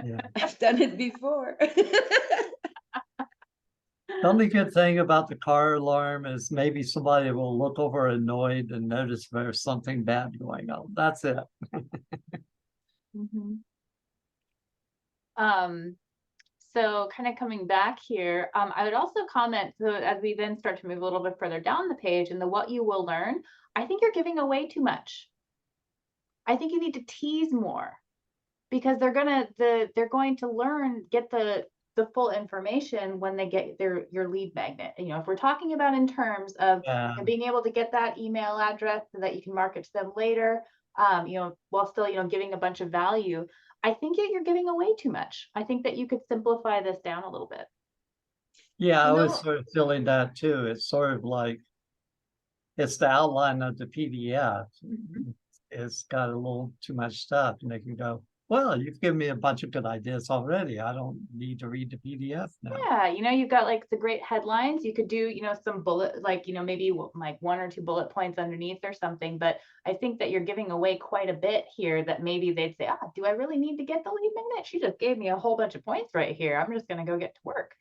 Yeah. I've done it before. The only good thing about the car alarm is maybe somebody will look over annoyed and notice there's something bad going on. That's it. Mhm. So kind of coming back here, I would also comment, so as we then start to move a little bit further down the page and the what you will learn, I think you're giving away too much. I think you need to tease more, because they're going to learn, get the full information when they get your lead magnet. You know, if we're talking about in terms of being able to get that email address so that you can market to them later, you know, while still, you know, giving a bunch of value, I think you're giving away too much. I think that you could simplify this down a little bit. Yeah, I You was know- sort of feeling that too. It's sort of like it's the outline of the PDF. It's got a little too much stuff, and they can go, well, you've given me a bunch of good ideas already. I don't need to read the PDF now. Yeah, you know, you've got like the great headlines. You could do, you know, some bullet, like, you know, maybe like 1 or 2 bullet points underneath or something. But I think that you're giving away quite a bit here that maybe they'd say, do I really need to get the lead magnet? She just gave me a whole bunch of points right here. I'm just going to go get to work.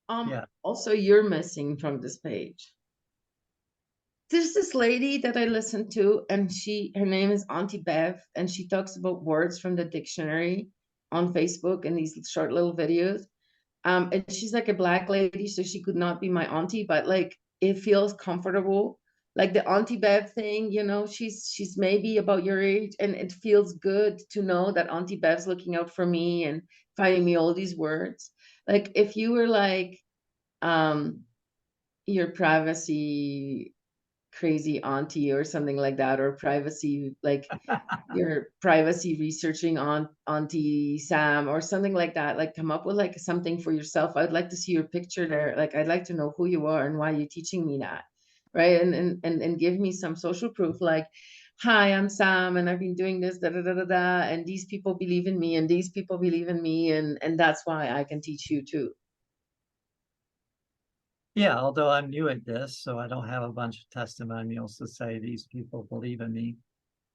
Yeah. Also, you're missing from this page. There's this lady that I listen to, and her name is Auntie Bev, and she talks about words from the dictionary on Facebook in these short little videos. And she's like a Black lady, so she could not be my auntie, but like it feels comfortable. Like the Auntie Bev thing, you know, she's maybe about your age, and it feels good to know that Auntie Bev's looking out for me and finding me all these words. Like if you were like your privacy crazy auntie or something like that, or privacy, like your privacy researching on Auntie Sam or something like that, like come up with like something for yourself. I'd like to see your picture there. Like I'd like to know who you are and why you're teaching me that, right? And give me some social proof, like, hi, I'm Sam and I've been doing this, da da da da da, and these people believe in me and these people believe in me, and that's why I can teach you too. Yeah, although I'm new at this, so I don't have a bunch of testimonials to say these people believe in me.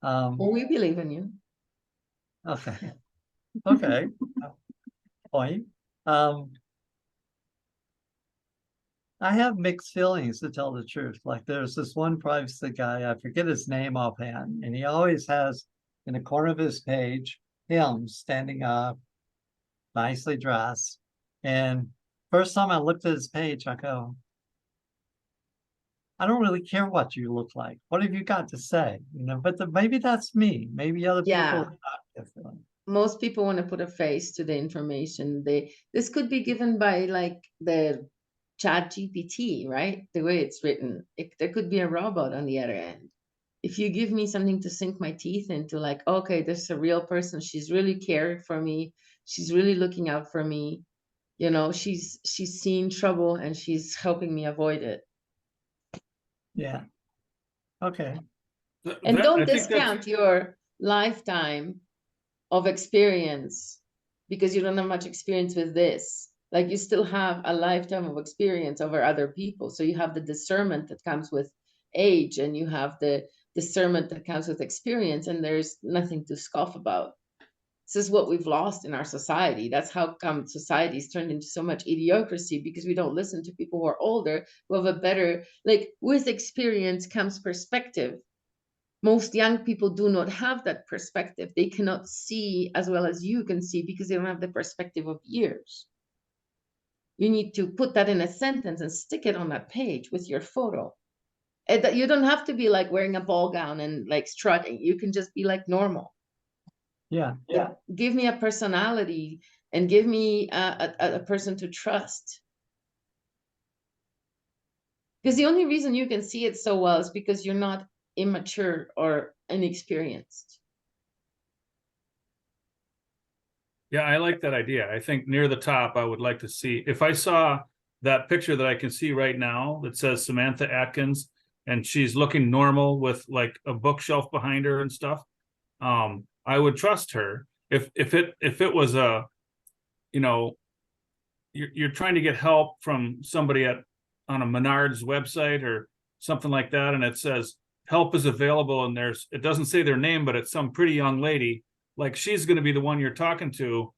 Well, we believe in you. Okay. Okay. Point. I have mixed feelings, to tell the truth. Like there's this one privacy guy, I forget his name offhand, and he always has in the corner of his page him standing up, nicely dressed. And first time I looked at his page, I go, I don't really care what you look like. What have you got to say? You know, but maybe that's me. Maybe other people Yeah. are not different. Most people want to put a face to the information. This could be given by like the Chat GPT, right? The way it's written, there could be a robot on the other end. If you give me something to sink my teeth into, like, okay, this is a real person. She's really caring for me. She's really looking out for me. You know, she's seen trouble and she's helping me avoid it. Yeah. Okay. And I don't think that's- discount your lifetime of experience because you don't have much experience with this. Like you still have a lifetime of experience over other people. So you have the discernment that comes with age, and you have the discernment that comes with experience, and there's nothing to scoff about. This is what we've lost in our society. That's how come society's turned into so much idiocracy, because we don't listen to people who are older, who have a better, like with experience comes perspective. Most young people do not have that perspective. They cannot see as well as you can see because they don't have the perspective of years. You need to put that in a sentence and stick it on that page with your photo. And that you don't have to be like wearing a ball gown and like strutting. You can just be like normal. Yeah. Like, give me a personality and give me a person to trust. Because the only reason you can see it so well is because you're not immature or inexperienced. Yeah, I like that idea. I think near the top, I would like to see, if I saw that picture that I can see right now that says Samantha Atkins, and she's looking normal with like a bookshelf behind her and stuff, I would trust her. If it was a, you know, you're trying to get help from somebody on a Menards website or something like that, and it says help is available, and it doesn't say their name, but it's some pretty young lady, like she's going to be the one you're talking to,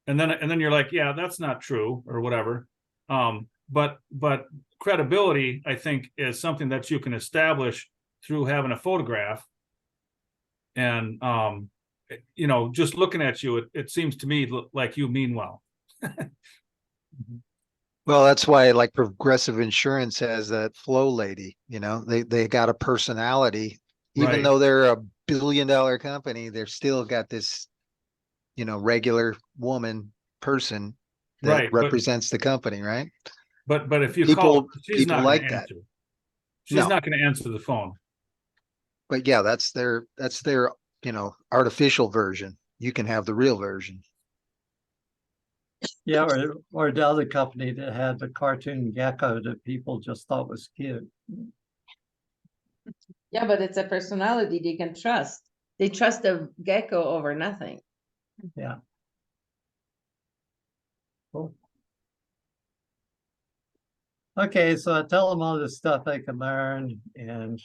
and then you're like, yeah, that's not true or whatever. But credibility, I think, is something that you can establish through having a photograph. And you know, just looking at you, it seems to me like you mean well. Well, that's why like Progressive Insurance has that Flow lady, you know, they got a personality, even Right. though they're a billion-dollar company, they've still got this, you know, regular woman person that Right, but represents the company, right? but if you call, she's People not going like to that. answer. She's No. not going to answer the phone. But yeah, that's their, you know, artificial version. You can have the real version. Yeah, or the other company that had the cartoon gecko that people just thought was cute. Yeah, but it's a personality they can trust. They trust the gecko over nothing. Yeah. Cool. Okay, so I tell them all the stuff they can learn, and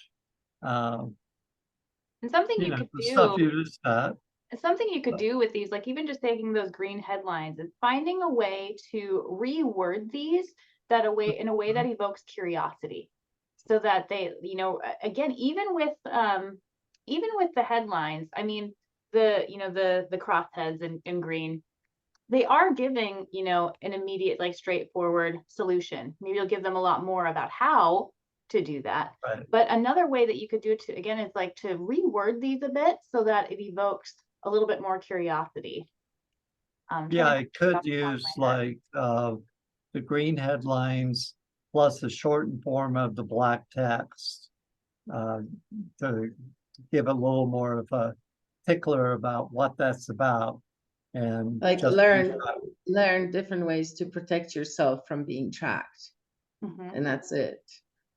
And something you you know, could the stuff do, you just got. something you could do with these, like even just taking those green headlines and finding a way to reword these in a way that evokes curiosity, so that they, you know, again, even with the headlines, I mean, the crossheads in green, they are giving, you know, an immediate, like straightforward solution. Maybe you'll give them a lot more about how to do that. Right. But another way that you could do it to, again, is like to reword these a bit so that it evokes a little bit more curiosity. Yeah, I could off the top of use my head. like the green headlines plus the shortened form of the black text to give a little more of a tickler about what that's about. And Like just learn different ways to protect yourself from being tracked. Mhm. And that's it.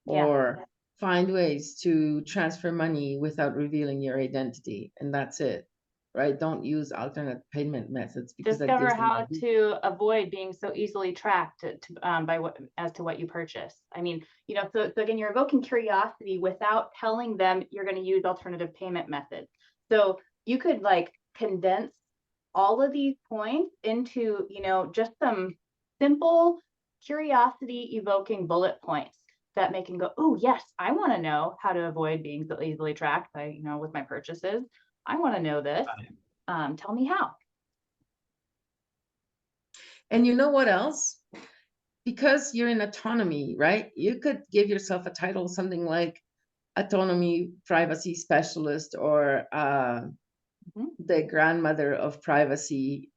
Yeah. Or find ways to transfer money without revealing your identity. And that's it. Right? Don't use alternate payment methods because that Discover gives them how to avoid being so easily tracked by what you purchase. I mean, you know, so again, you're evoking curiosity without telling them you're going to use alternative payment methods. So you could like condense all of these points into, you know, just some simple curiosity evoking bullet points that make them go, oh yes, I want to know how to avoid being so easily tracked by, you know, with my purchases. I want to know this. Tell me how. And you know what else? Because you're in autonomy, right? You could give yourself a title, something like autonomy privacy specialist, or the grandmother of privacy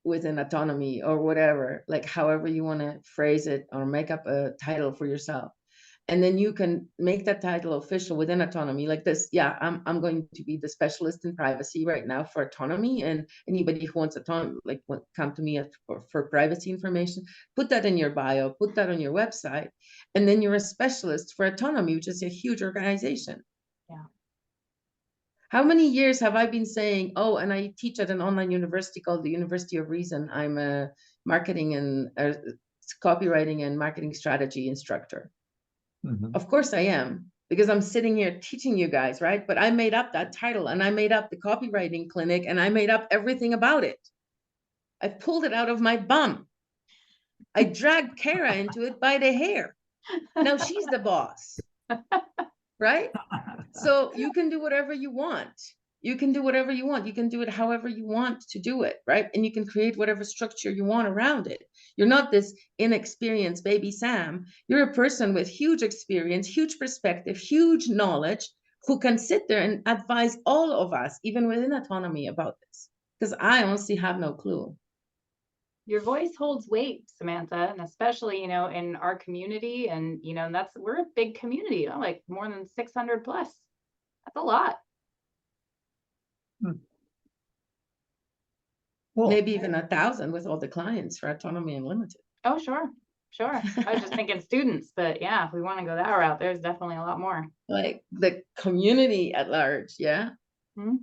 within autonomy, or whatever, like however you want to phrase it, or make up a title for yourself. And then you can make that title official within autonomy, like this. Yeah, I'm going to be the specialist in privacy right now for autonomy, and anybody who wants autonomy, like come to me for privacy information. Put that in your bio, put that on your website, and then you're a specialist for autonomy, which is a huge organization. Yeah. How many years have I been saying, oh, and I teach at an online university called the University of Reason. I'm a marketing and copywriting and marketing strategy instructor. Of course I am, because I'm sitting here teaching you guys, right? But I made up that title, and I made up the Copywriting Clinic, and I made up everything about it. I pulled it out of my bum. I dragged Kara into it by the hair. Now she's the boss, right? So you can do whatever you want. You can do whatever you want. You can do it however you want to do it, right? And you can create whatever structure you want around it. You're not this inexperienced baby Sam. You're a person with huge experience, huge perspective, huge knowledge, who can sit there and advise all of us, even within autonomy, about this. Because I honestly have no clue. Your voice holds weight, Samantha, and especially, you know, in our community, and you know, we're a big community, you know, like more than 600 plus. That's a lot. Cool. Maybe even 1,000 with all the clients for Autonomy Unlimited. Oh, sure. Sure. I was just thinking students, but yeah, if we want to go that route, there's definitely a lot more. Like the community at large, yeah. Hmm.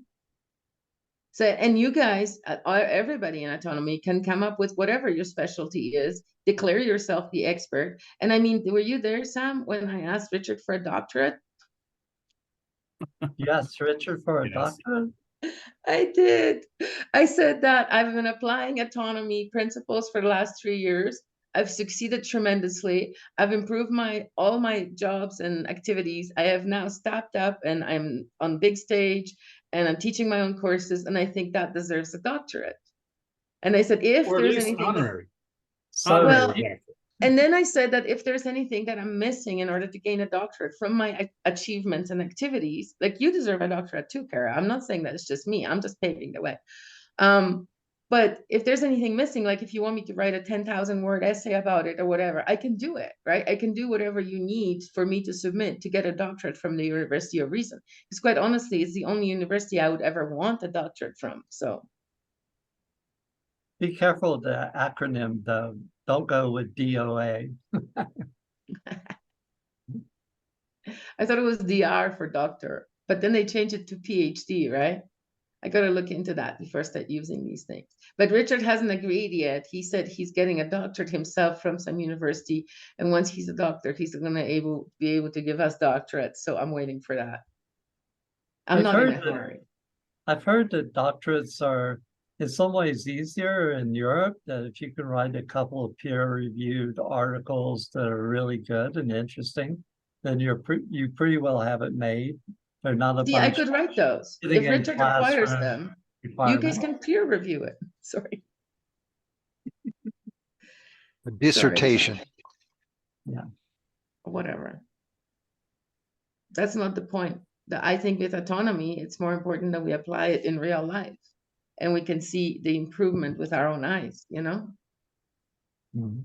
So, and you guys, everybody in autonomy can come up with whatever your specialty is, declare yourself the expert. And I mean, were you there, Sam, when I asked Richard for a doctorate? Yes, Richard, for a Yes. doctorate? I did. I said that I've been applying autonomy principles for the last 3 years. I've succeeded tremendously. I've improved all my jobs and activities. I have now stepped up and I'm on big stage and I'm teaching my own courses. And I think that deserves a doctorate. And I said, if Or at there's least anything, honorary. So, Well, Honorary, yeah. and then I said that if there's anything that I'm missing in order to gain a doctorate from my achievements and activities, like you deserve a doctorate too, Kara. I'm not saying that it's just me. I'm just paving the way. But if there's anything missing, like if you want me to write a 10,000 word essay about it or whatever, I can do it, right? I can do whatever you need for me to submit to get a doctorate from the University of Reason. Because quite honestly, it's the only university I would ever want a doctorate from. So be careful of the acronym, though. Don't go with DOA. I thought it was DR for doctor, but then they changed it to PhD, right? I got to look into that before I start using these things. But Richard hasn't agreed yet. He said he's getting a doctorate himself from some university. And once he's a doctor, he's going to be able to give us doctorates. So I'm waiting for that. I'm not in a hurry. I've heard that doctorates are in some ways easier in Europe, that if you can write a couple of peer-reviewed articles that are really good and interesting, then you pretty well have it made. They're not a See, I bunch could write those. sitting If in Richard requires classroom them, you requirements. guys can peer review it. Sorry. A dissertation. Yeah. Whatever. That's not the point. I think with autonomy, it's more important that we apply it in real life and we can see the improvement with our own eyes, you know? Mhm.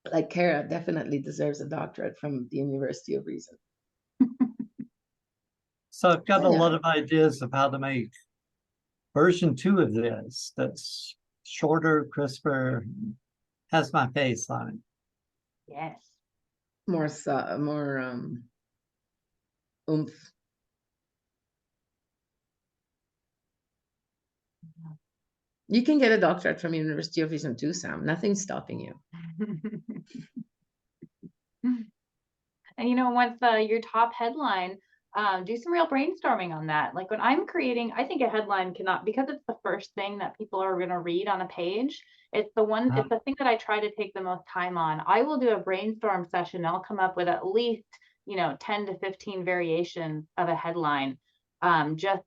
Like Kara definitely deserves a doctorate from the University of Reason. So I've got a Yeah. lot of ideas of how to make version 2 of this that's shorter, crisper, has my face on it. Yes. More oomph. You can get a doctorate from University of Reason too, Sam. Nothing's stopping you. And with your top headline, do some real brainstorming on that. Like when I'm creating, I think a headline cannot, because it's the first thing that people are going to read on a page. It's the thing that I try to take the most time on. I will do a brainstorm session. I'll come up with at least, 10 to 15 variations of a headline. Just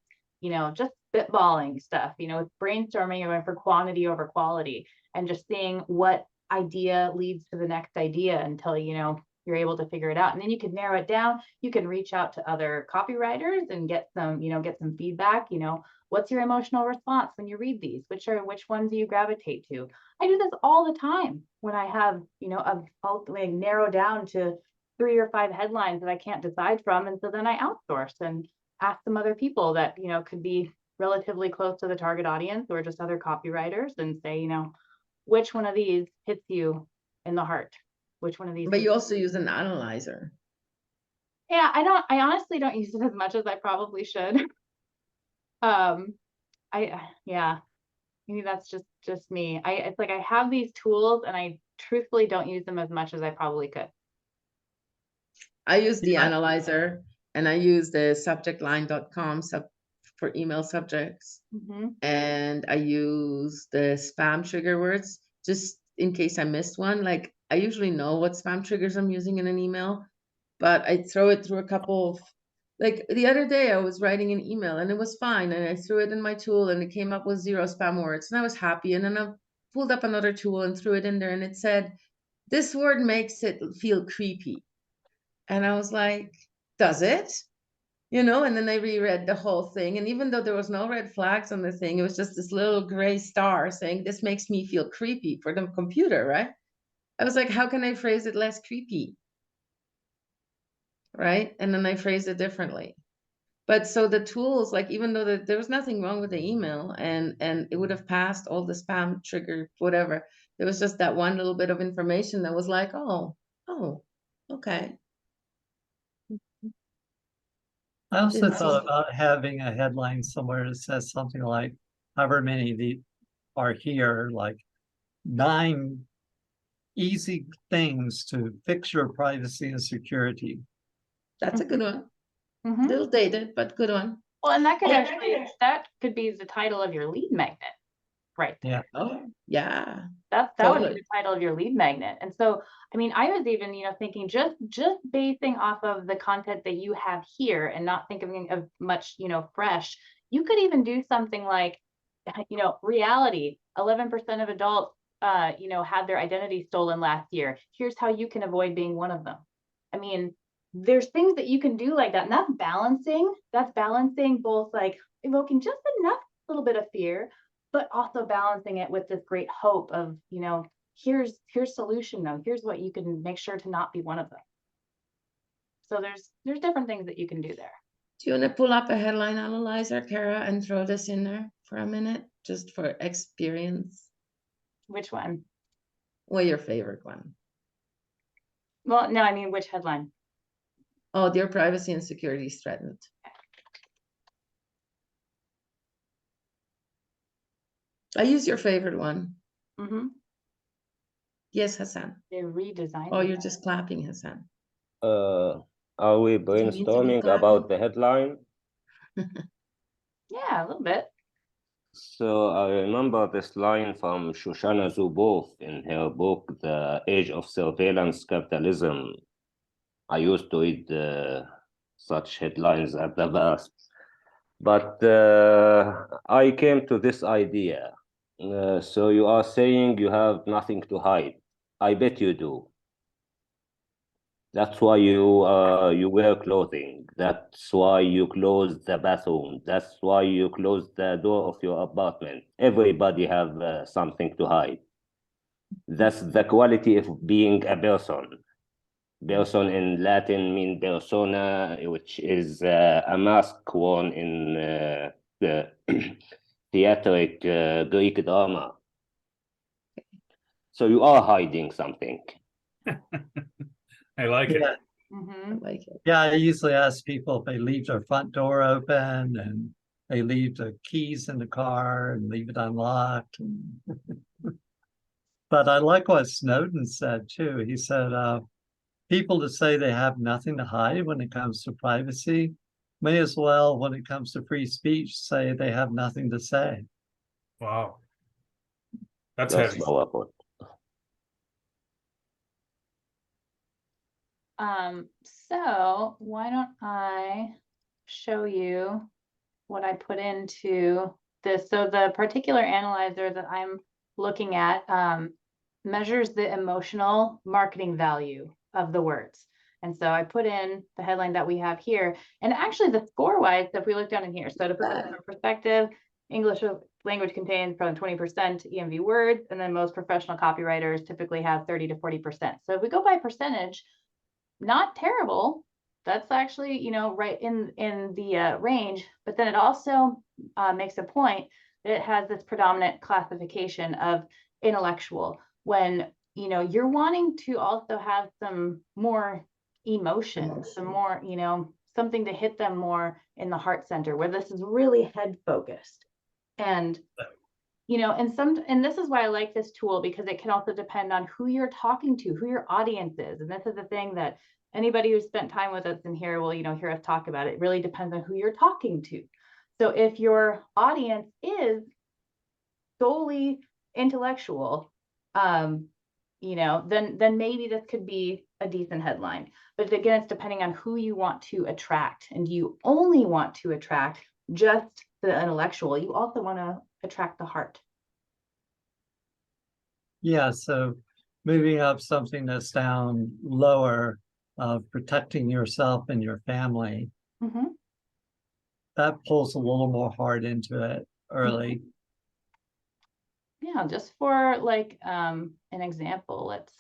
spitballing stuff, with brainstorming, going for quantity over quality and just seeing what idea leads to the next idea until, you're able to figure it out. And then you can narrow it down. You can reach out to other copywriters and get some feedback. What's your emotional response when you read these? Which ones do you gravitate to? I do this all the time when I have, I'll narrow down to 3 or 5 headlines that I can't decide from. And so then I outsource and ask some other people that, could be relatively close to the target audience or just other copywriters and say, which one of these hits you in the heart? Which one of these? But you also use an analyzer. Yeah, I honestly don't use it as much as I probably should. Maybe that's just me. It's like I have these tools and I truthfully don't use them as much as I probably could. I use the analyzer and I use the subjectline.com for email subjects. Mm-hmm. And I use the spam trigger words just in case I missed one. Like I usually know what spam triggers I'm using in an email, but I throw it through a couple of, like the other day I was writing an email and it was fine. And I threw it in my tool and it came up with 0 spam words and I was happy. And then I pulled up another tool and threw it in there and it said, this word makes it feel creepy. And I was like, does it? And then I reread the whole thing. And even though there was no red flags on the thing, it was just this little gray star saying, this makes me feel creepy for the computer, right? I was like, how can I phrase it less creepy? Right? And then I phrased it differently. But so the tools, like, even though there was nothing wrong with the email and it would have passed all the spam trigger, whatever, There was just that one little bit of information that was like, oh, okay. I also Didn't see thought it. about having a headline somewhere that says something like, however many are here, like 9 easy things to fix your privacy and security. That's a good one. Mhm. Little dated, but good one. Well, and that could be the title of your lead magnet, right there. Yeah. Oh, yeah. That would be Totally. the title of your lead magnet. And so, I mean, I was even, thinking just basing off of the content that you have here and not thinking of much, fresh, you could even do something like, reality, 11% of adults, had their identity stolen last year. Here's how you can avoid being one of them. I mean, there's things that you can do like that. And that's balancing both like evoking just enough little bit of fear, but also balancing it with this great hope of, here's solution though. Here's what you can make sure to not be one of them. So there's different things that you can do there. Do you want to pull up a headline analyzer, Kara, and throw this in there for a minute, just for experience? Which one? Well, your favorite one. Well, no, I mean, which headline? Oh, their privacy and security is threatened. I use your favorite one. Mm-hmm. Yes, Hassan. They redesigned. Oh, it. you're just clapping, Hassan. Are we you mean to be brainstorming clapping? about the headline? Yeah, a little bit. So I remember this line from Shoshana Zuboff in her book, The Age of Surveillance Capitalism. I used to read such headlines at the past. But I came to this idea. So you are saying you have nothing to hide. I bet you do. That's why you wear clothing. That's why you close the bathroom. That's why you close the door of your apartment. Everybody have something to hide. That's the quality of being a person. Person in Latin mean persona, which is a mask worn in the theatric Greek drama. So you are hiding something. I like it. Yeah. Mm-hmm. I like it. Yeah, I usually ask people if they leave their front door open and they leave the keys in the car and leave it unlocked. But I like what Snowden said too. He said, people to say they have nothing to hide when it comes to privacy may as well, when it comes to free speech, say they have nothing to say. Wow. That's That's heavy. powerful. So why don't I show you what I put into this? So the particular analyzer that I'm looking at measures the emotional marketing value of the words. And so I put in the headline that we have here, and actually the score-wise, if we look down in here, so to put this in perspective, English language contains probably 20% EMV words, and then most professional copywriters typically have 30 to 40%. So if we go by percentage, not terrible. That's actually, right in the range, but then it also makes a point that it has this predominant classification of intellectual when, you're wanting to also have some more emotion, some more, something to hit them more in the heart center where this is really head focused. And and this is why I like this tool, because it can also depend on who you're talking to, who your audience is. And this is the thing that anybody who's spent time with us in here will, hear us talk about. It really depends on who you're talking to. So if your audience is solely intellectual, then maybe this could be a decent headline. But again, it's depending on who you want to attract. And do you only want to attract just the intellectual? You also want to attract the heart. Yeah, so moving up something that's down lower, protecting yourself and your family, that pulls a little more heart into it early. Yeah, just for like an example, let's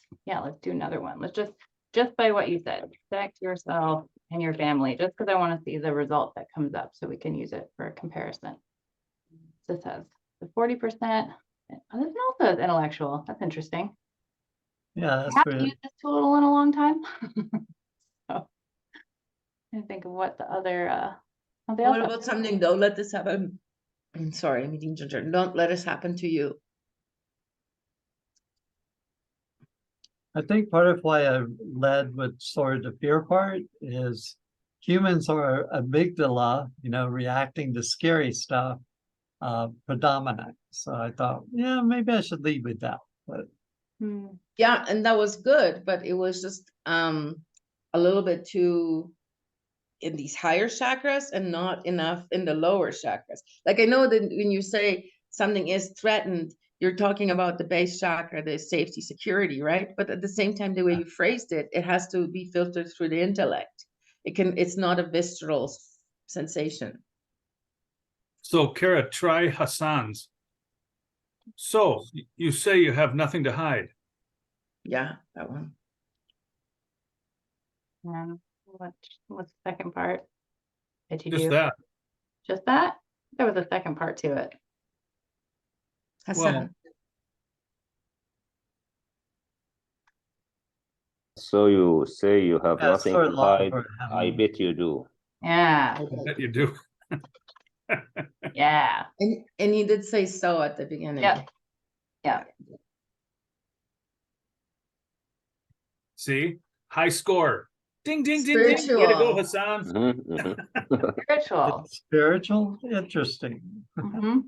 do another one. Let's just by what you said, protect yourself and your family, just because I want to see the result that comes up so we can use it for a comparison. This has the 40%, And this also is intellectual. That's interesting. Yeah, I that's haven't really, used this tool in a long time. So I think of what the other they What also about something, don't let this happen? I'm sorry, I'm eating ginger. Don't let this happen to you. I think part of why I led with sort of the fear part is humans are amygdala, reacting to scary stuff, predominant. So I thought, yeah, maybe I should lead with that. But Yeah, and that was good, but it was just a little bit too in these higher chakras and not enough in the lower chakras. Like I know that when you say something is threatened, you're talking about the base chakra, the safety, security, right? But at the same time, the way you phrased it, it has to be filtered through the intellect. It's not a visceral sensation. So Kara, try Hassan's. So you say you have nothing to hide. Yeah, that one. what's the second part? Did you Just do that. just that? There was a second part to it. Hassan. So you say you have yeah, it's nothing sort to of long hide. for I him. bet you do. Yeah, I bet you do. yeah, And you did say so at the beginning. yeah, yeah. See, high score. Ding, ding, ding, ding. Way to go, Spiritual. Hassan. Mhm, mhm. Spiritual. It's spiritual, interesting. Mhm.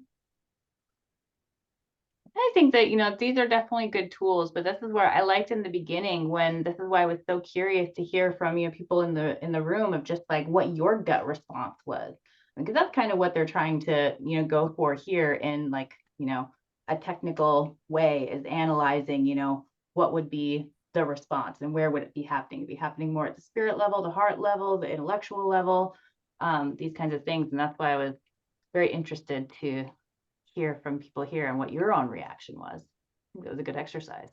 I think that, these are definitely good tools, but this is where I liked in the beginning when this is why I was so curious to hear from people in the room of just like what your gut response was. Because that's kind of what they're trying to, go for here in like, a technical way is analyzing, what would be the response and where would it be happening? It'd be happening more at the spirit level, the heart level, the intellectual level, these kinds of things. And that's why I was very interested to hear from people here and what your own reaction was. I think it was a good exercise.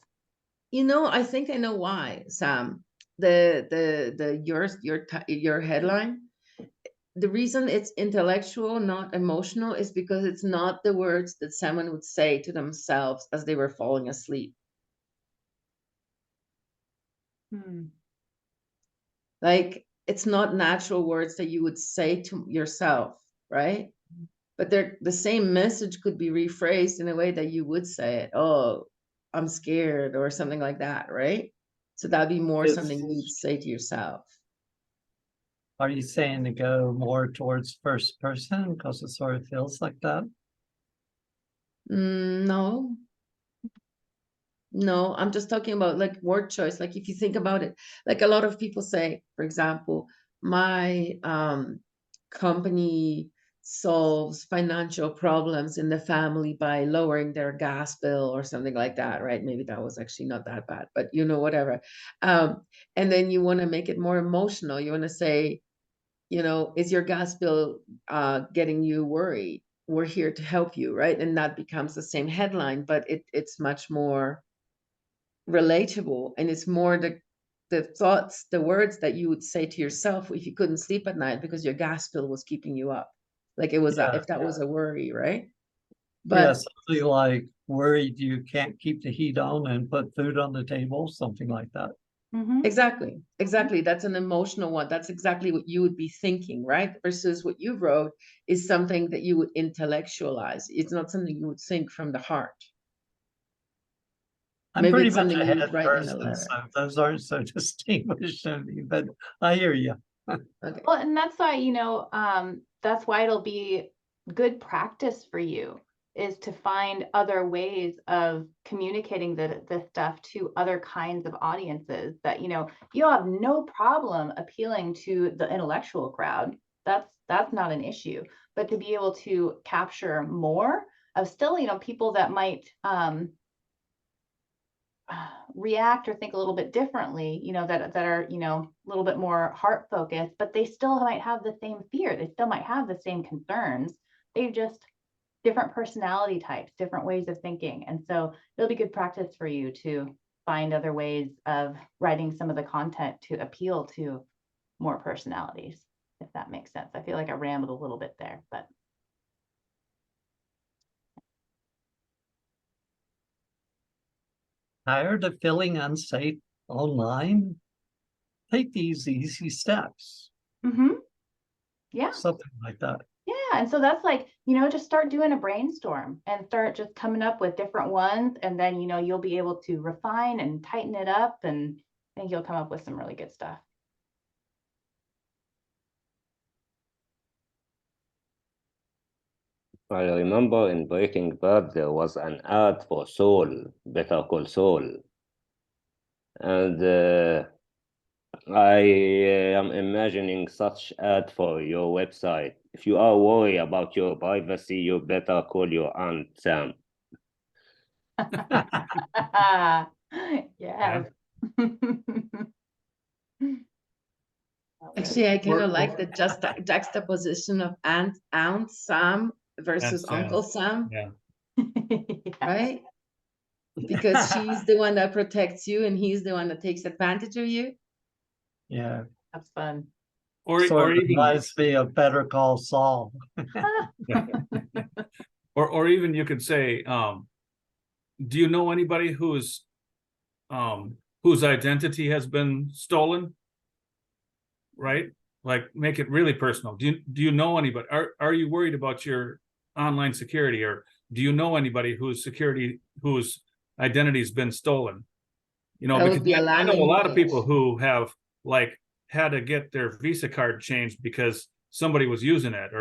I think I know why, Sam. Your headline. The reason it's intellectual, not emotional, is because it's not the words that someone would say to themselves as they were falling asleep. Like it's not natural words that you would say to yourself, right? But the same message could be rephrased in a way that you would say it. Oh, I'm scared or something like that, right? So that'd be more something you'd say to yourself. Are you saying to go more towards first person because it sort of feels like that? No, I'm just talking about like word choice. Like if you think about it, like a lot of people say, for example, my company solves financial problems in the family by lowering their gas bill or something like that, right? Maybe that was actually not that bad, but whatever. And then you want to make it more emotional. You want to say, is your gas bill getting you worried? We're here to help you, right? And that becomes the same headline, but it's much more relatable, and it's more the thoughts, the words that you would say to yourself if you couldn't sleep at night because your gas bill was keeping you up. Like it was if that was a worry, right? Yeah, But something like worried you can't keep the heat on and put food on the table, something like that. exactly, that's an emotional one. That's exactly what you would be thinking, right? Versus what you wrote is something that you would intellectualize. It's not something you would think from the heart. I'm Maybe pretty it's much something a you head would write in a person, letter. so those aren't so distinguished to me, but I hear you. Okay. Well, and that's why, that's why it'll be good practice for you is to find other ways of communicating this stuff to other kinds of audiences that, you'll have no problem appealing to the intellectual crowd. That's not an issue, but to be able to capture more of still, people that might, react or think a little bit differently, that are, a little bit more heart focused, but they still might have the same fear. They still might have the same concerns. They've just different personality types, different ways of thinking. And so it'll be good practice for you to find other ways of writing some of the content to appeal to more personalities, if that makes sense. I feel like I rambled a little bit there, but tired of feeling unsafe online? Take these easy steps, Mm-hmm. Yeah. something like that. Yeah. And so that's like, just start doing a brainstorm and start just coming up with different ones. And then, you'll be able to refine and tighten it up, and I think you'll come up with some really good stuff. I remember in Breaking Bad there was an ad for Saul, Better Call Saul, and I am imagining such ad for your website. If you are worried about your privacy, you better call your Aunt Sam. Yes. Actually, I kind Or- of like the juxtaposition of Aunt Sam versus Sam. Uncle Sam, Yeah. Yeah. right? Because she's the one that protects you and he's the one that takes advantage of you. Yeah, That's fun. Or sort of even reminds me of Better Call Saul. or even you could say, do you know anybody whose identity has been stolen? Right? Like, make it really personal. Do you know anybody? Are you worried about your online security, or do you know anybody whose identity's been stolen? That would Because be a I know a landing lot of page. people who have like had to get their Visa card changed because somebody was using it,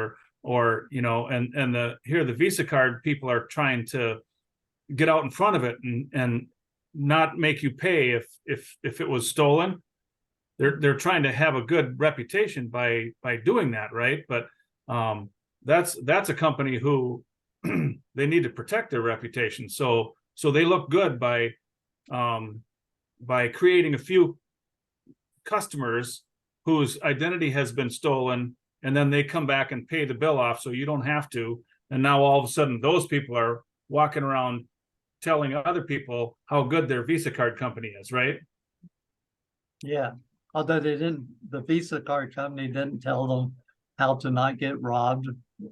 or and the Visa card people are trying to get out in front of it and not make you pay if it was stolen. They're trying to have a good reputation by doing that, right? But that's a company who they need to protect their reputation, so they look good by creating a few customers whose identity has been stolen, and then they come back and pay the bill off so you don't have to. And now all of a sudden those people are walking around telling other people how good their Visa card company is, right? Yeah, although the Visa card company didn't tell them how to not get robbed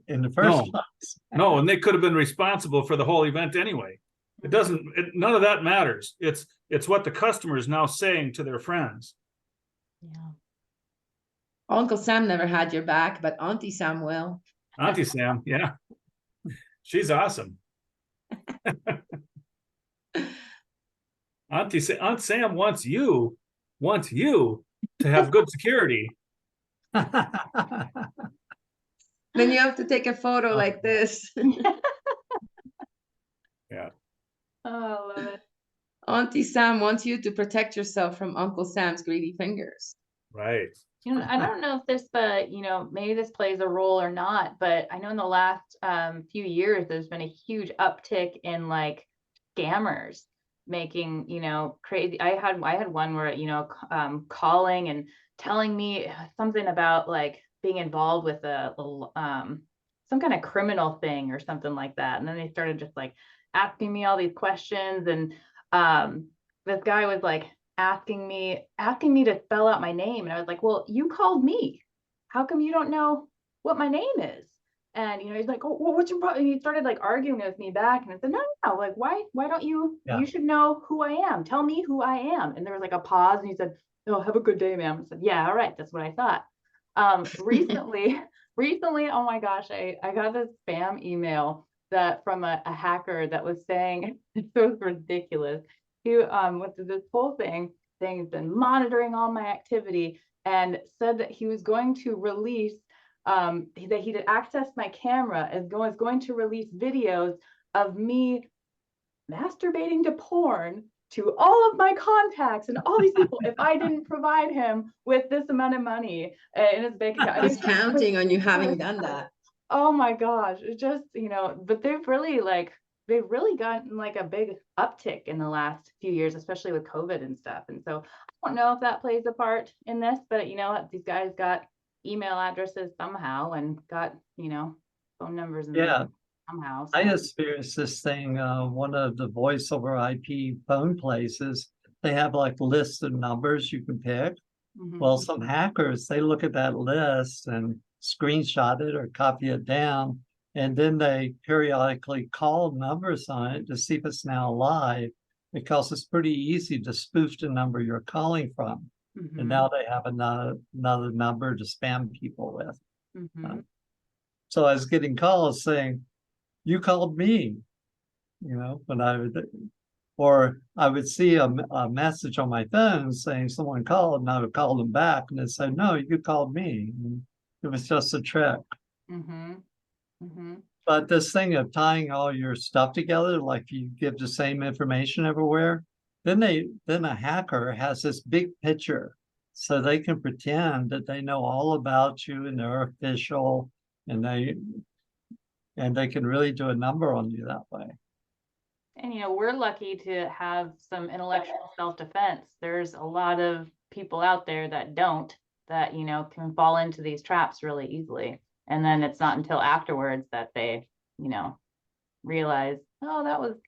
in the first place. No, and they could have been responsible for the whole event anyway. None of that matters. It's what the customer is now saying to their friends. Yeah. Uncle Sam never had your back, but Auntie Sam will. Auntie Sam, yeah. She's awesome. Aunt Sam wants you to have good security. Then you have to take a photo Oh. like this. Yeah. Oh, I love it. Auntie Sam wants you to protect yourself from Uncle Sam's greedy fingers. Right. I don't know if this, but maybe this plays a role or not, but I know in the last few years there's been a huge uptick in like scammers making crazy. I had one where calling and telling me something about like being involved with a some kind of criminal thing or something like that, and then they started just like asking me all these questions, and this guy was like asking me to spell out my name, and I was like, well, you called me, how come you don't know what my name is? And he's like, oh, well, what's your problem? And he started like arguing with me back, and I said, no, like why don't you you should know who I am, tell me who I am. And there was like a pause, and he said, oh, have a good day, ma'am. I said, yeah, all right, that's what I thought. Recently, oh my gosh, I got this spam email that from a hacker that was saying, it was ridiculous. He went through this whole thing saying he's been monitoring all my activity, and said that he was going to release that he had accessed my camera and was going to release videos of me masturbating to porn to all of my contacts and all these people if I didn't provide him with this amount of money in his bank account. He's counting on you having done that. Oh my gosh, it just, but they've really gotten like a big uptick in the last few years, especially with COVID and stuff. And so I don't know if that plays a part in this, but these guys got email addresses somehow and got, phone numbers and somehow. I experienced this thing, one of the voice over IP phone places, they have like lists of numbers you can pick. Well, some hackers, they look at that list and screenshot it or copy it down, and then they periodically call numbers on it to see if it's now live. because it's pretty easy to spoof the number you're calling from. Mhm, And now they have another number to spam people with. mhm. So I was getting calls saying, you called me, when or I would see a message on my phone saying someone called, and I would call them back and they'd say, no, you called me. And it was just a trick. Mhm, mhm. But this thing of tying all your stuff together, like you give the same information everywhere, then a hacker has this big picture, so they can pretend that they know all about you and they're official, and they can really do a number on you that way. And we're lucky to have some intellectual self-defense. There's a lot of people out there that don't, that can fall into these traps really easily. And then it's not until afterwards that they, realize, oh, that was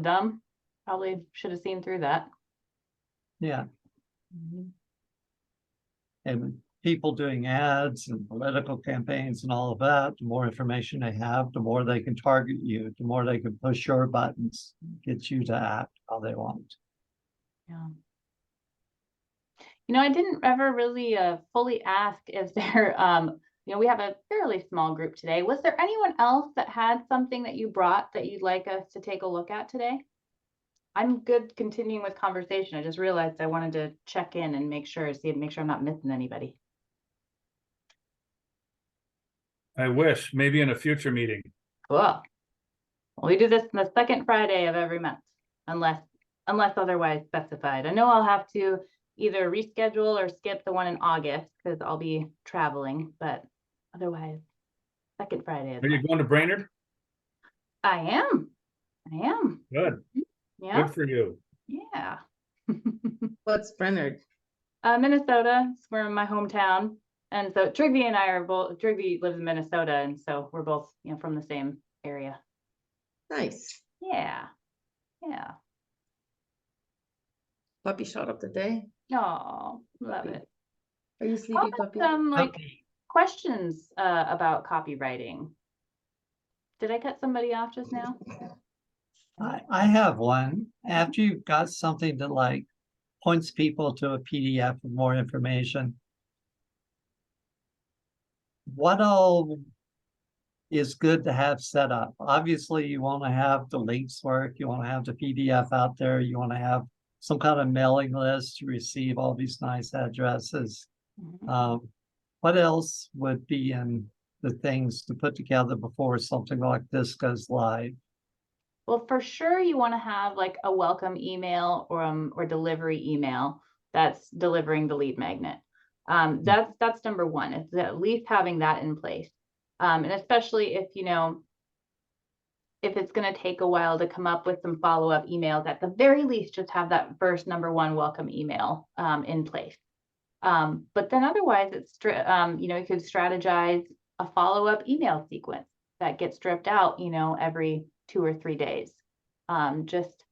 dumb. Probably should have seen through that. Yeah. Mhm. And people doing ads and political campaigns and all of that, the more information they have, the more they can target you, the more they can push your buttons, get you to act how they want. Yeah. I didn't ever really fully ask if there, we have a fairly small group today. Was there anyone else that had something that you brought that you'd like us to take a look at today? I'm good continuing with conversation. I just realized I wanted to check in and make sure I'm not missing anybody. I wish, maybe in a future meeting. Cool. Well, we do this on the second Friday of every month, unless otherwise specified. I know I'll have to either reschedule or skip the one in August because I'll be traveling, but otherwise, second Friday of Are the you month. going to Brainerd? I am. Good. Yeah. Good for you. Yeah. What's Brenner? Minnesota. We're in my hometown. And so Trigby and I are both, Trigby lives in Minnesota. And so we're both, from the same area. Nice. Yeah. Yeah. Puppy shot up today. Oh, love it. Are you How sleepy, about puppy? some questions about copywriting? Did I cut somebody off just now? I have one. After you've got something that points people to a PDF with more information, what all is good to have set up? Obviously, you want to have the links work. You want to have the PDF out there. You want to have some kind of mailing list to receive all these nice addresses. Mhm. What else would be in the things to put together before something like this goes live? Well, for sure, you want to have like a welcome email or delivery email that's delivering the lead magnet. That's number one. It's at least having that in place. And especially if if it's going to take a while to come up with some follow-up emails, at the very least, just have that first number one welcome email in place. But then otherwise, it's you could strategize a follow-up email sequence that gets stripped out, every 2 or 3 days. Just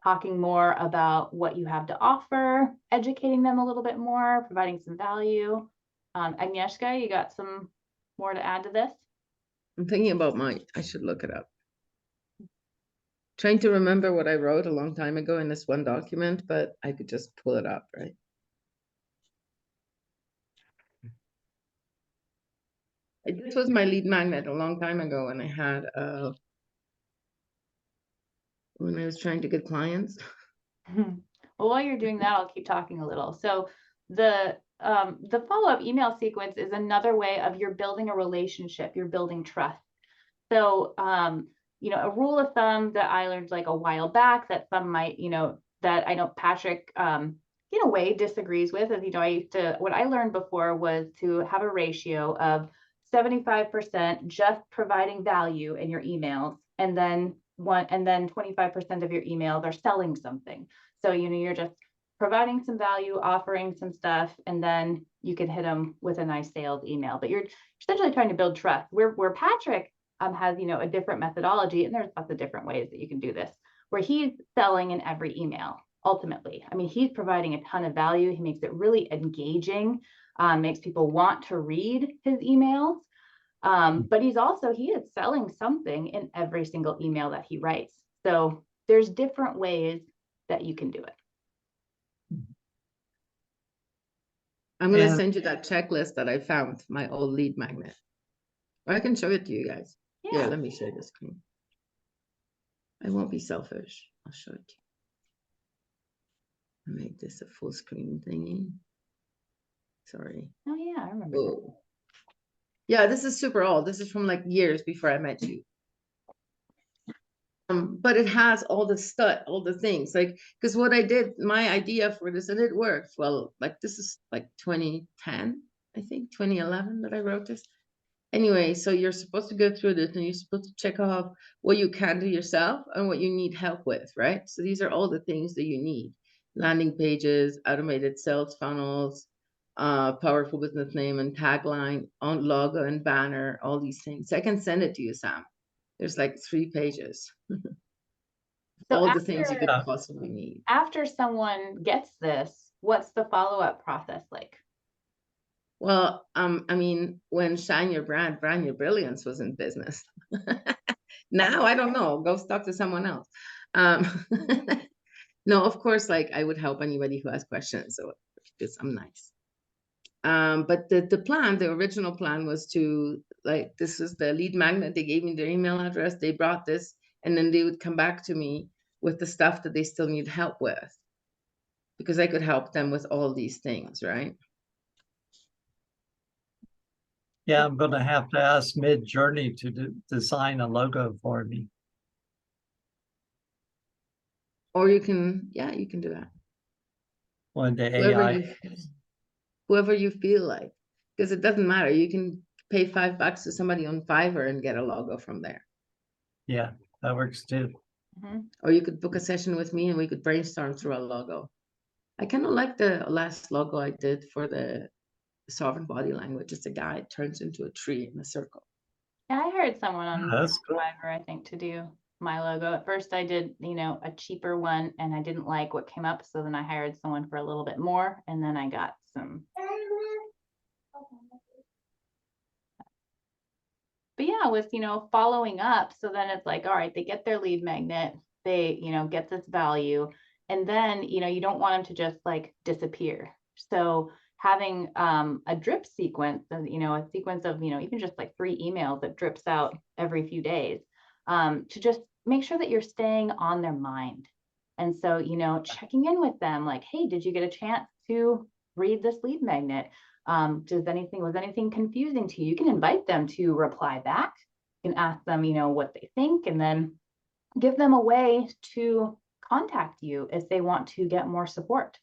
talking more about what you have to offer, educating them a little bit more, providing some value. Agnieszka, you got some more to add to this? I'm thinking about I should look it up. Trying to remember what I wrote a long time ago in this one document, but I could just pull it up, right? This was my lead magnet a long time ago when I had when I was trying to get clients. Well, while you're doing that, I'll keep talking a little. So the follow-up email sequence is another way of you're building a relationship, you're building trust. So a rule of thumb that I learned like a while back that some might, that I know Patrick in a way disagrees with is, what I learned before was to have a ratio of 75% just providing value in your emails, and then 25% of your emails are selling something. So, you're just providing some value, offering some stuff, and then you can hit them with a nice sales email. But you're essentially trying to build trust. Where Patrick has, a different methodology, and there's lots of different ways that you can do this, where he's selling in every email. Ultimately, I mean, he's providing a ton of value. He makes it really engaging, makes people want to read his emails. But he is selling something in every single email that he writes. So there's different ways that you can do it. I'm gonna And- send you that checklist that I found, my old lead magnet. Or I can show it to you guys. Yeah, let me share the screen. I won't be selfish. I'll show it to you. I'll make this a full screen thingy. Sorry. Oh yeah, I remember. Oh. Yeah, this is super old. This is from like years before I met you. But it has all the things, like, because what I did, my idea for this, and it worked well, like this is like 2010, I think 2011 that I wrote this. Anyway, so you're supposed to go through this and you're supposed to check off what you can do yourself and what you need help with, right? So these are all the things that you need: landing pages, automated sales funnels, powerful business name and tagline, on logo and banner, all these things. I can send it to you, Sam. There's like 3 pages. So All the things you could after- possibly need. After someone gets this, what's the follow-up process like? Well, I mean, when Shine Your Brand Your Brilliance was in business. Now, I don't know, go talk to someone else. No, of course, like I would help anybody who has questions, so because I'm nice. But the original plan was to, like, this is the lead magnet. They gave me their email address. They brought this, and then they would come back to me with the stuff that they still need help with, because I could help them with all these things, right? Yeah, I'm gonna have to ask Mid-Journey to design a logo for me. Or you can, yeah, you can do that. When the Whoever AI, you, whoever you feel like, because it doesn't matter. You can pay $5 to somebody on Fiverr and get a logo from there. yeah, that works too. Mhm. Or you could book a session with me and we could brainstorm through a logo. I kind of like the last logo I did for the sovereign body language. It's a guy, it turns into a tree in a circle. Yeah, I hired someone on That's cool. Fiverr, I think, to do my logo. At first I did, a cheaper one and I didn't like what came up. So then I hired someone for a little bit more and then I got some. But yeah, with, following up. So then it's like, all right, they get their lead magnet, they, get this value. And then, you don't want them to just like disappear. So having a drip sequence, a sequence of, even just like 3 emails that drips out every few days, to just make sure that you're staying on their mind. And so, checking in with them like, hey, did you get a chance to read this lead magnet? Was anything confusing to you? You can invite them to reply back. You can ask them, what they think, and then give them a way to contact you if they want to get more support.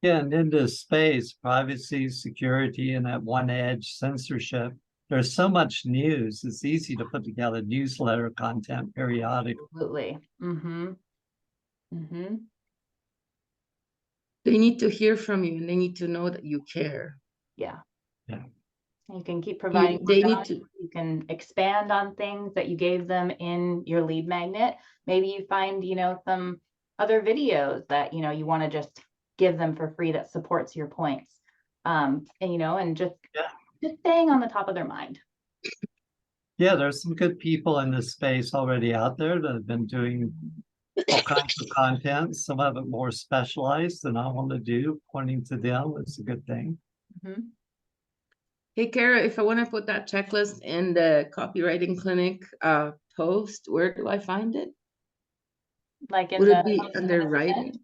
Yeah, and in this space, privacy, security, and that one edge censorship, there's so much news. It's easy to put together newsletter content periodically. Absolutely. Mm-hmm. Mm-hmm. They need to hear from you and they need to know that you care. Yeah. Yeah. You can keep providing. They more need value. to, You can expand on things that you gave them in your lead magnet. Maybe you find, some other videos that, you want to just give them for free that supports your points. And just staying on the top of their mind. Yeah, there's some good people in this space already out there that have been doing all kinds of content, some of it more specialized than I want to do. Pointing to them is a good thing. Mm-hmm. hey, Kara, if I want to put that checklist in the Copywriting Clinic post, where do I find it? Like in Would the it be under event? writing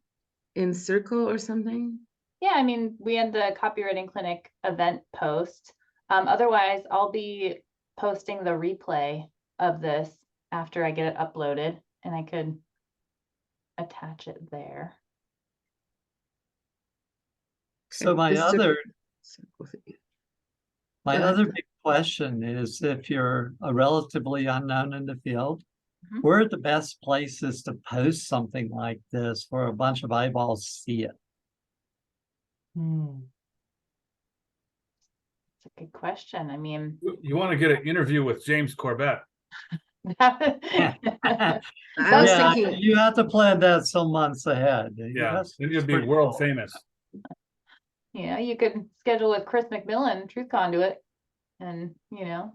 in circle or something? Yeah, I mean, we had the Copywriting Clinic event post. Otherwise, I'll be posting the replay of this after I get it uploaded, and I could attach it there. So my This other circle thing. My Go ahead. other big question is, if you're a relatively unknown in the field, Mhm. where are the best places to post something like this for a bunch of eyeballs to see it? It's a good question. I mean, You want to get an interview with James Corbett. I was Yeah, thinking, you have to plan that some months ahead. Yeah, Yes, then you'll it's be pretty world cool. famous. you could schedule with Chris McMillan, Truth Conduit, and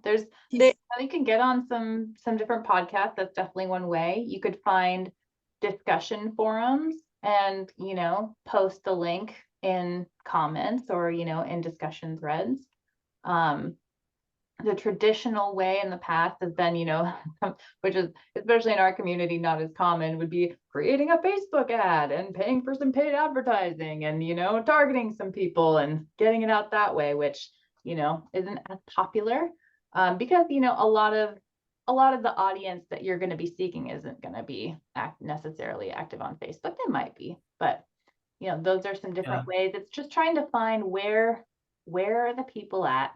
there's he's- you can get on some different podcasts. That's definitely one way. You could find discussion forums and, post the link in comments or, in discussion threads. The traditional way in the past has been, which is especially in our community not as common, would be creating a Facebook ad and paying for some paid advertising and, targeting some people and getting it out that way, which, isn't as popular because, a lot of the audience that you're going to be seeking isn't going to be necessarily active on Facebook. They might be, but, those are some different ways. It's just trying to find where are the people at,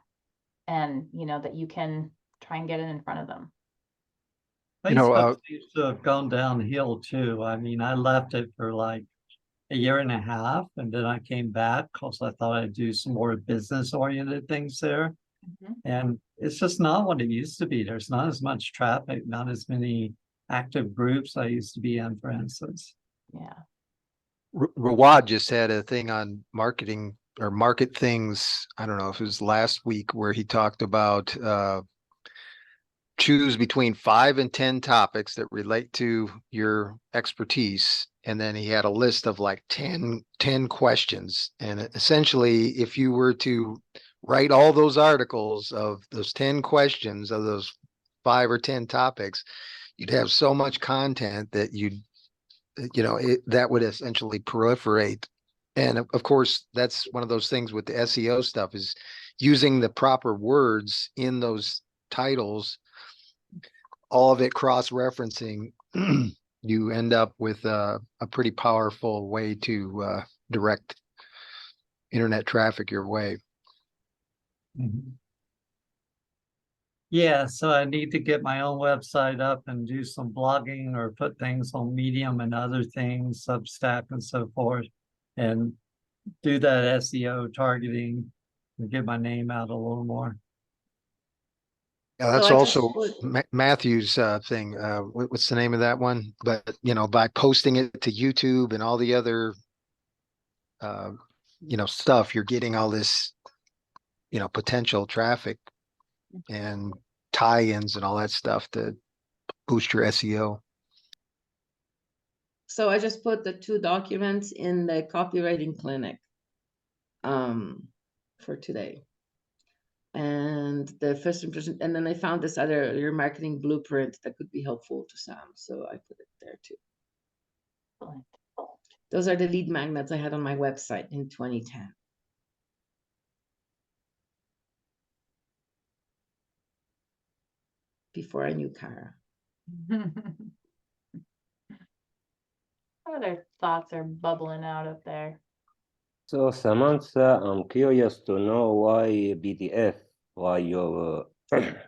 and that you can try and get it in front of them. Facebook seems to have gone downhill too. I mean, I left it for like a year and a half, and then I came back because I thought I'd do some more business-oriented things there. And it's just not what it used to be. There's not as much traffic, not as many active groups I used to be in, for instance. Yeah. Rawad just had a thing on marketing or market things. I don't know if it was last week, where he talked about choose between 5 and 10 topics that relate to your expertise. And then he had a list of like 10 questions. And essentially, if you were to write all those articles of those 10 questions of those 5 or 10 topics, you'd have so much content that that would essentially proliferate. And of course, that's one of those things with the SEO stuff, is using the proper words in those titles, all of it cross-referencing. You end up with a pretty powerful way to direct internet traffic your way. Yeah, so I need to get my own website up and do some blogging or put things on Medium and other things, Substack and so forth, and do that SEO targeting and get my name out a little more. Yeah, that's also Matthew's thing. What's the name of that one? But by posting it to YouTube and all the other stuff, you're getting all this potential traffic and tie-ins and all that stuff to boost your SEO. So I just put the 2 documents in the Copywriting Clinic for today. And the first impression, and then I found this other, your marketing blueprint, that could be helpful to Sam. So I put it there too. Those are the lead magnets I had on my website in 2010. Before I knew Kara. Other thoughts are bubbling out up there. So Samantha, I'm curious to know why PDF, why your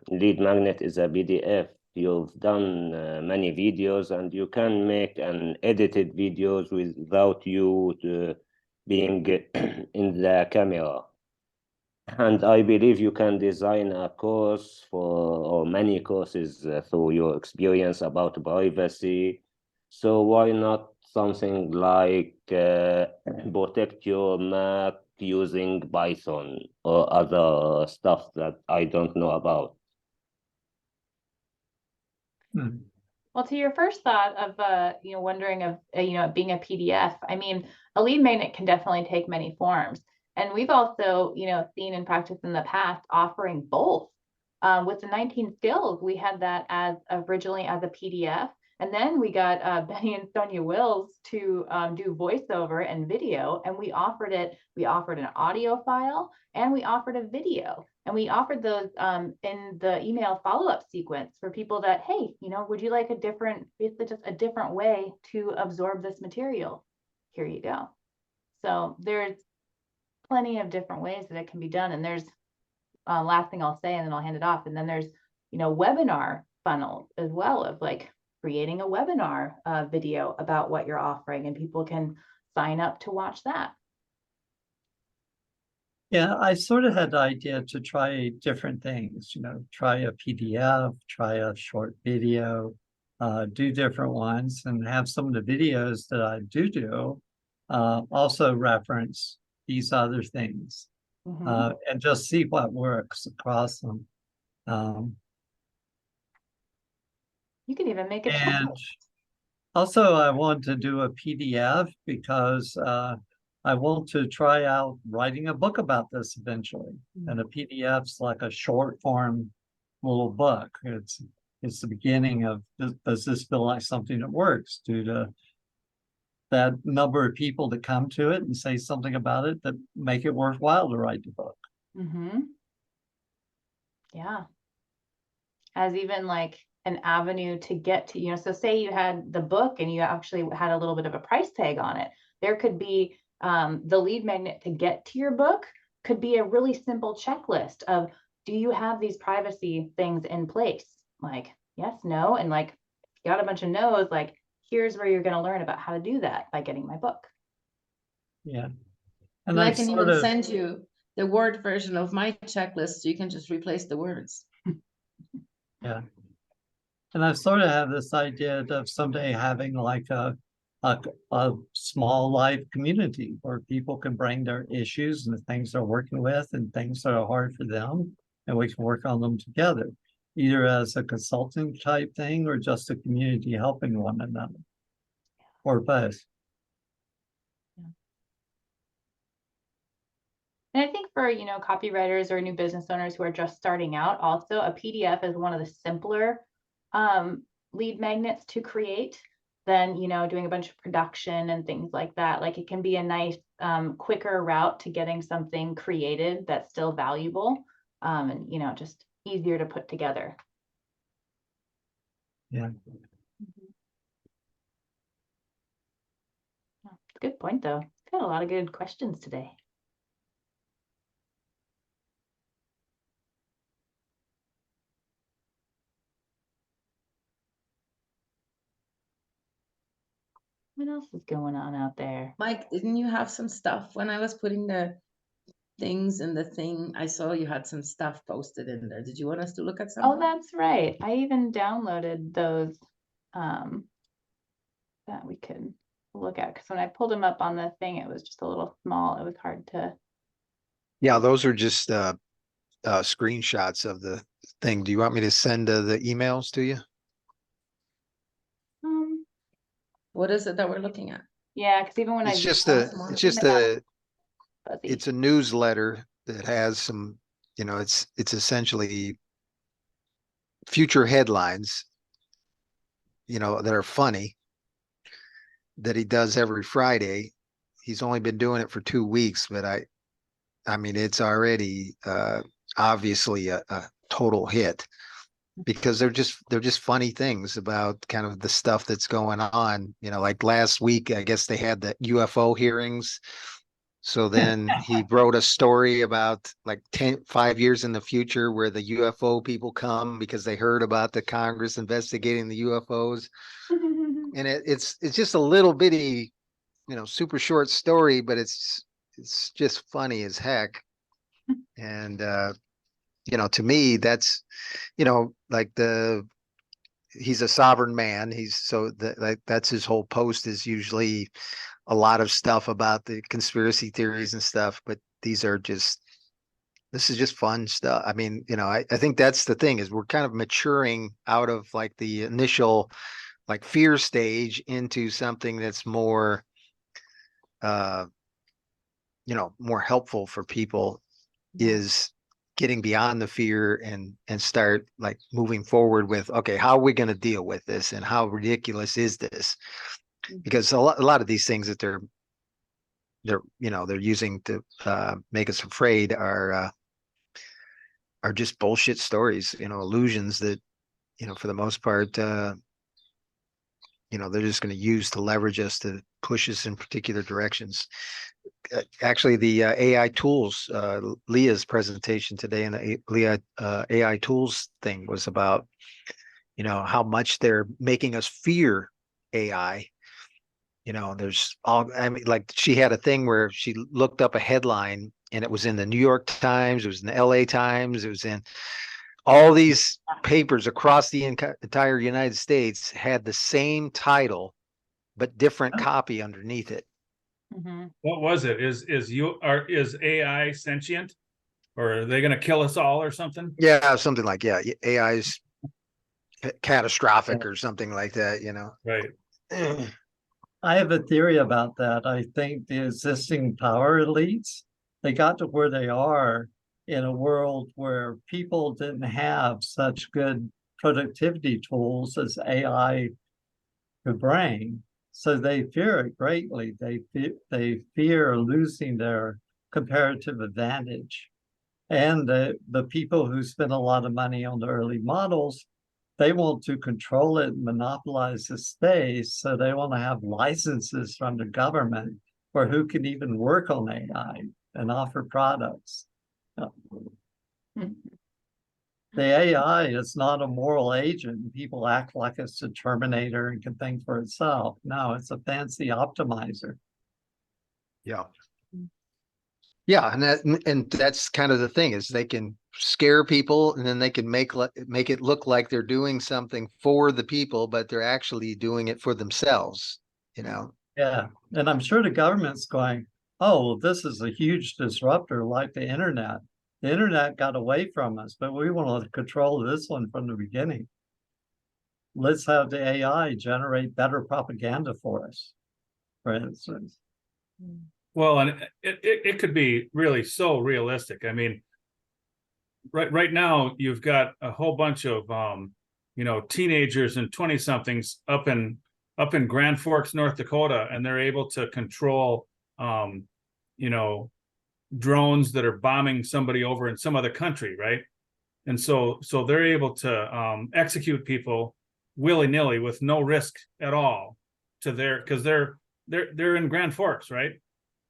lead magnet is a PDF. You've done many videos, and you can make an edited videos without you being in the camera. And I believe you can design a course or many courses through your experience about privacy. So why not something like protect your Mac using Python or other stuff that I don't know about? Well, to your first thought of wondering of being a PDF, I mean, a lead magnet can definitely take many forms. And we've also, seen and practiced in the past offering both. With the 19 skills, we had that as originally as a PDF. And then we got Benny and Sonia Wills to do voiceover and video. And we offered an audio file, and we offered a video. And we offered those in the email follow-up sequence for people that, hey, would you like basically just a different way to absorb this material? Here you go. So there's plenty of different ways that it can be done. And there's last thing I'll say, and then I'll hand it off. And then there's, webinar funnels as well, of like creating a webinar video about what you're offering, and people can sign up to watch that. Yeah, I sort of had the idea to try different things, try a PDF, try a short video, do different ones, and have some of the videos that I do also reference these other things, and just see what works across them. You can even make a template. Also, I want to do a PDF because I want to try out writing a book about this eventually. And a PDF's like a short form little book. It's the beginning of, does this feel like something that works due to that number of people that come to it and say something about it that make it worthwhile to write the book. Yeah. As even like an avenue to get to, you know, so say you had the book and you actually had a little bit of a price tag on it. There could be the lead magnet to get to your book could be a really simple checklist of, do you have these privacy things in place? Like, yes, no. And like, if you got a bunch of no's, like, here's where you're going to learn about how to do that by getting my book. Yeah. And I can even send you the Word version of my checklist, so you can just replace the words. Yeah. And I sort of have this idea of someday having like a small life community where people can bring their issues and the things they're working with and things that are hard for them, and we can work on them together, either as a consulting type thing or just a community helping one another, or both. And I think for, you know, copywriters or new business owners who are just starting out, also a PDF is one of the simpler lead magnets to create than, you know, doing a bunch of production and things like that. Like it can be a nice, quicker route to getting something created that's still valuable, and, you know, just easier to put together. Yeah. Good point, though. Got a lot of good questions today. What else is going on out there? Mike, didn't you have some stuff when I was putting the things in the thing? I saw you had some stuff posted in there. Did you want us to look at something? Oh, that's right. I even downloaded those that we could look at, because when I pulled them up on the thing, it was just a little small. It was hard to. Yeah, those are just screenshots of the thing. Do you want me to send the emails to you? What is it that we're looking at? Yeah, because even when It's just it's a newsletter that has some, you know, it's essentially future headlines, you know, that are funny, that he does every Friday. He's only been doing it for 2 weeks, but I mean, it's already obviously a total hit, because they're just funny things about kind of the stuff that's going on. You know, like last week, I guess they had the UFO hearings. So then he wrote a story about like 5 years in the future where the UFO people come because they heard about the Congress investigating the UFOs. And it's just a little bitty, you know, super short story, but it's just funny as heck. And you know, to me, that's, you know, like he's a sovereign man. That's his whole post, is usually a lot of stuff about the conspiracy theories and stuff, but this is just fun stuff. I mean, you know, I think that's the thing, is we're kind of maturing out of like the initial like fear stage into something that's more, you know, more helpful for people, is getting beyond the fear and start like moving forward with, okay, how are we going to deal with this, and how ridiculous is this? Because a lot of these things that they're you know, they're using to make us afraid are just bullshit stories, you know, illusions that, you know, for the most part, you know, they're just going to use to leverage us, to push us in particular directions. Actually, the AI tools, Leah's presentation today in the Leah AI tools thing was about, you know, how much they're making us fear AI. You know, there's I mean, like she had a thing where she looked up a headline and it was in the New York Times, it was in the LA Times, it was in all these papers across the entire United States, had the same title, but different copy underneath it. What was it? Is AI sentient, or are they going to kill us all or something? Yeah, something like, yeah, AI is catastrophic or something like that, you know. Right. I have a theory about that. I think the existing power elites, they got to where they are in a world where people didn't have such good productivity tools as AI could bring. So they fear it greatly. They fear losing their comparative advantage. And the people who spend a lot of money on the early models, they want to control it and monopolize the space. So they want to have licenses from the government for who can even work on AI and offer products. The AI is not a moral agent. People act like it's a Terminator and can think for itself. No, it's a fancy optimizer. Yeah. Yeah, and that's kind of the thing, is they can scare people, and then they can make it look like they're doing something for the people, but they're actually doing it for themselves, you know. Yeah. And I'm sure the government's going, oh, well, this is a huge disruptor like the internet. The internet got away from us, but we want to control this one from the beginning. Let's have the AI generate better propaganda for us, for instance. Well, and it could be really so realistic. I mean, right now you've got a whole bunch of teenagers and 20-somethings up in Grand Forks, North Dakota, and they're able to control drones that are bombing somebody over in some other country, right? And so they're able to execute people willy-nilly with no risk at all to because they're in Grand Forks, right?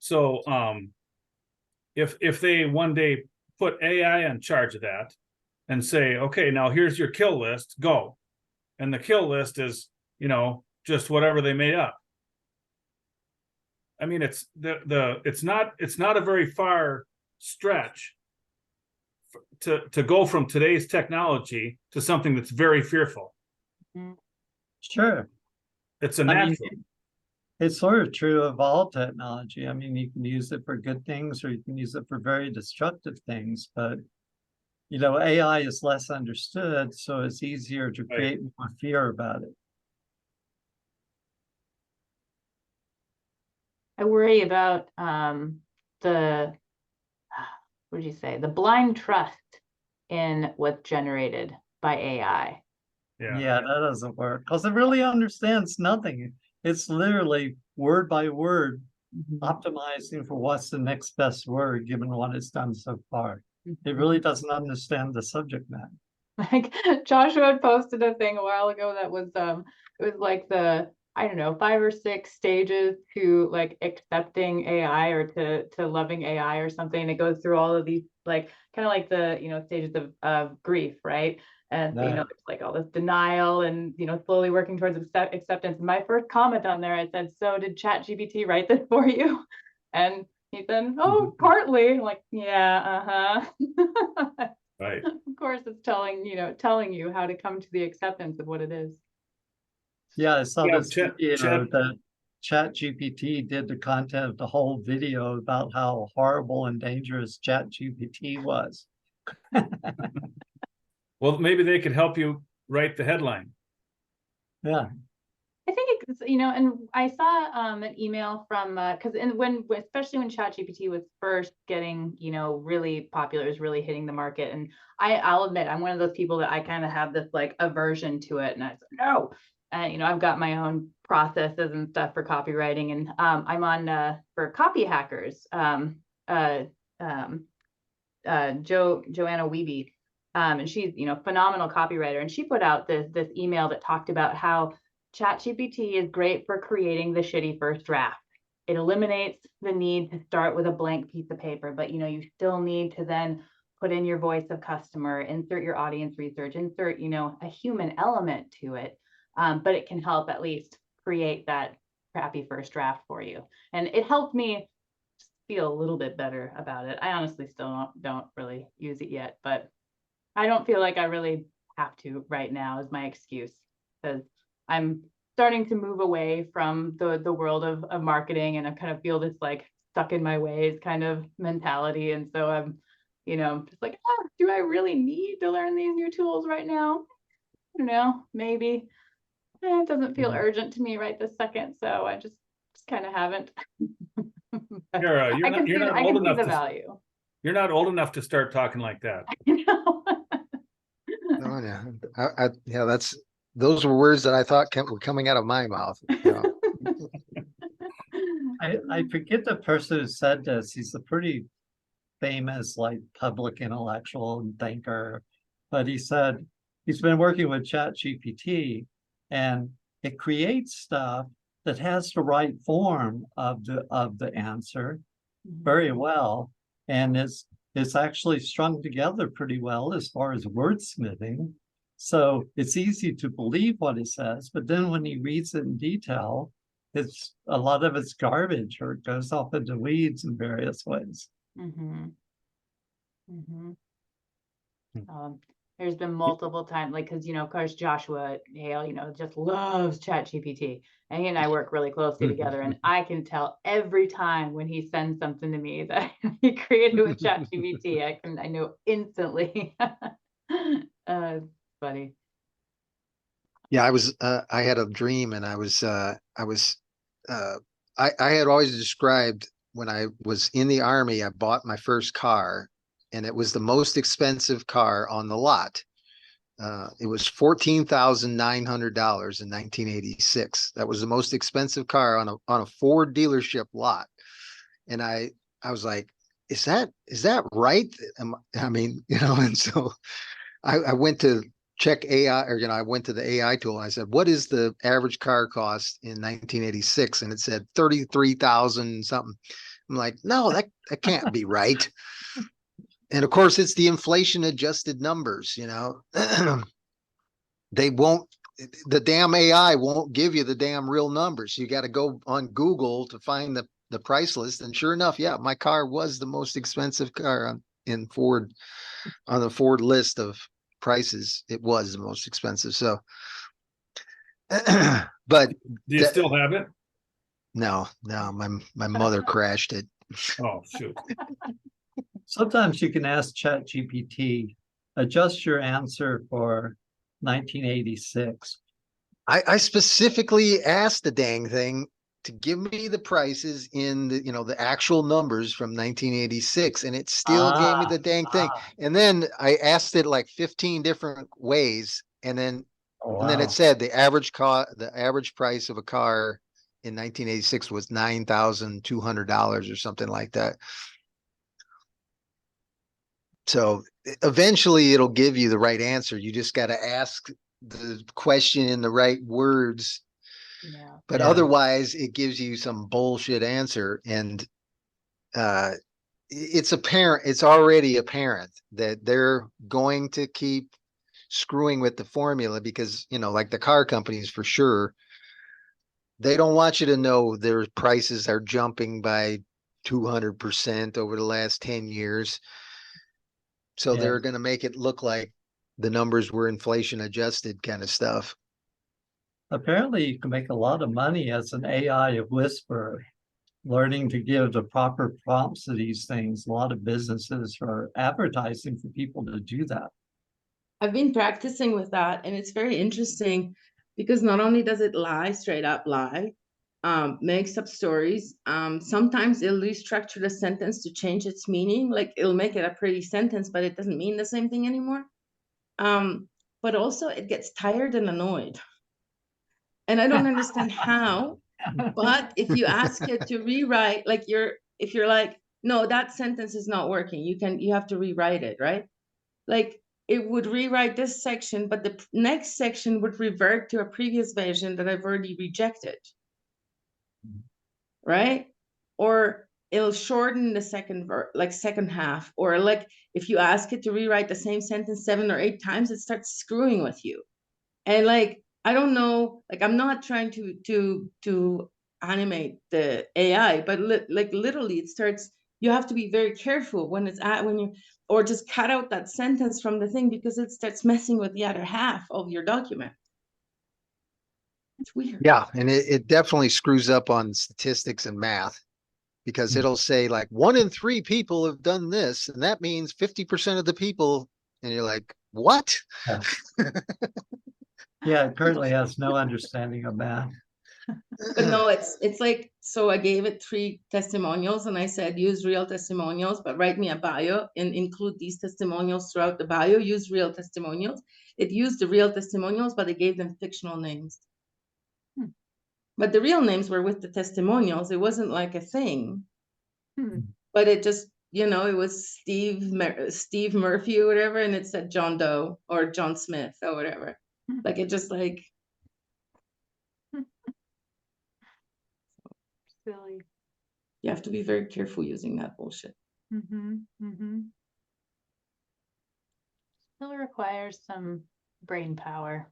So if they one day put AI in charge of that and say, okay, now here's your kill list, go. And the kill list is, just whatever they made up. I mean, it's it's not a very far stretch to go from today's technology to something that's very fearful. Sure. It's a natural. It's sort of true of all technology. I mean, you can use it for good things or you can use it for very destructive things, but AI is less understood, so it's easier to create more fear about it. I worry about the blind trust in what's generated by AI. Yeah, that doesn't work because it really understands nothing. It's literally word by word optimizing for what's the next best word given what it's done so far. It really doesn't understand the subject matter. Like Joshua had posted a thing a while ago that was it was like the 5 or 6 stages to like accepting AI or to loving AI or something. It goes through all of these like kind of like the stages of grief, right? And it's like all this denial and slowly working towards acceptance. My first comment on there, I said, so did ChatGPT write this for you? And he said, oh, partly. I'm like, yeah, Right. Of course it's telling you how to come to the acceptance of what it is. Yeah, I saw this video Chat that ChatGPT did the content of the whole video about how horrible and dangerous ChatGPT was. Well, maybe they could help you write the headline. Yeah. I think it's, and I saw an email from because especially when ChatGPT was first getting really popular, it was really hitting the market, and I'll admit I'm one of those people that I kind of have this like aversion to it, and I said no, and I've got my own processes and stuff for copywriting, and I'm on for Copy Hackers, Joanna Wiebe. And she's phenomenal copywriter, and she put out this email that talked about how ChatGPT is great for creating the shitty first draft. It eliminates the need to start with a blank piece of paper, but you still need to then put in your voice of customer, insert your audience research, insert a human element to it, but it can help at least create that crappy first draft for you. And it helped me feel a little bit better about it. I honestly still don't really use it yet, but I don't feel like I really have to right now is my excuse, because I'm starting to move away from the world of marketing, and I kind of feel this like stuck in my ways kind of mentality. And so I'm, just like, do I really need to learn these new tools right now? I don't know, maybe. It doesn't feel Mhm. urgent to me right this second, so I just kind of haven't. But You're I can see, not I old can see enough the to, value. you're not old enough to start talking like that. You know? Oh, yeah, yeah, those were words that I thought were coming out of my mouth, you know. I forget the person who said this. He's a pretty famous like public intellectual and thinker, but he said he's been working with ChatGPT and it creates stuff that has the right form of the answer very well, and it's actually strung together pretty well as far as wordsmithing. So it's easy to believe what it says, but then when he reads it in detail, it's a lot of it's garbage or it goes off into weeds in various ways. Mhm. Mhm. Hmm. There's been multiple times, like, because, of course, Joshua Hale, just loves ChatGPT. And he and I work really closely together. And I can tell every time when he sends something to me that he created with ChatGPT, I know instantly. It's funny. Yeah, I had a dream and I had always described when I was in the Army, I bought my first car and it was the most expensive car on the lot. It was $14,900 in 1986. That was the most expensive car on a Ford dealership lot. And I was like, is that right? I mean, and so I went to check AI, or I went to the AI tool and I said, what is the average car cost in 1986? And it said 33,000 something. I'm like, no, that can't be right. And of course, it's the inflation adjusted numbers, they won't, the damn AI won't give you the damn real numbers. You got to go on Google to find the price list. And sure enough, yeah, my car was the most expensive car on the Ford list of prices. It was the most expensive. So, but Do you still have it? no, my mother crashed it. Oh, shoot. Sometimes you can ask ChatGPT, adjust your answer for 1986. I specifically asked the dang thing to give me the prices in the actual numbers from 1986, and it still gave me the dang thing. And then I asked it like 15 different ways, and then it said the average price of a car in 1986 was $9,200 or something like that. So eventually it'll give you the right answer. You just got to ask the question in the right words. Yeah. But otherwise it gives you some bullshit answer. And it's already apparent that they're going to keep screwing with the formula because, like the car companies for sure, they don't want you to know their prices are jumping by 200% over the last 10 years. So they're going to make it look like the numbers were inflation adjusted kind of stuff. Apparently, you can make a lot of money as an AI whisperer, learning to give the proper prompts to these things. A lot of businesses are advertising for people to do that. I've been practicing with that, and it's very interesting because not only does it lie, straight up lie, makes up stories. Sometimes it'll restructure the sentence to change its meaning. Like it'll make it a pretty sentence, but it doesn't mean the same thing anymore. But also it gets tired and annoyed. And I don't understand how, but if you ask it to rewrite, like if you're like, no, that sentence is not working, you have to rewrite it, right? Like it would rewrite this section, but the next section would revert to a previous version that I've already rejected. Right? Or it'll shorten the second half, or like if you ask it to rewrite the same sentence 7 or 8 times, it starts screwing with you. And like, I don't know, like I'm not trying to animate the AI, but literally it starts, you have to be very careful when or just cut out that sentence from the thing because it starts messing with the other half of your document. It's weird. Yeah. And it definitely screws up on statistics and math because it'll say like 1 in 3 people have done this. And that means 50% of the people. And you're like, what? Yeah, it currently has no understanding of math. But no, it's like, so I gave it 3 testimonials and I said, use real testimonials, but write me a bio and include these testimonials throughout the bio, use real testimonials. It used the real testimonials, but it gave them fictional names. Hmm. But the real names were with the testimonials. It wasn't like a thing, Hmm. but it just, you know, it was Steve Murphy or whatever, and it said John Doe or John Smith or whatever. Like it just like, Silly. you have to be very careful using that bullshit. Mm-hmm. Mm-hmm. Still requires some brain power,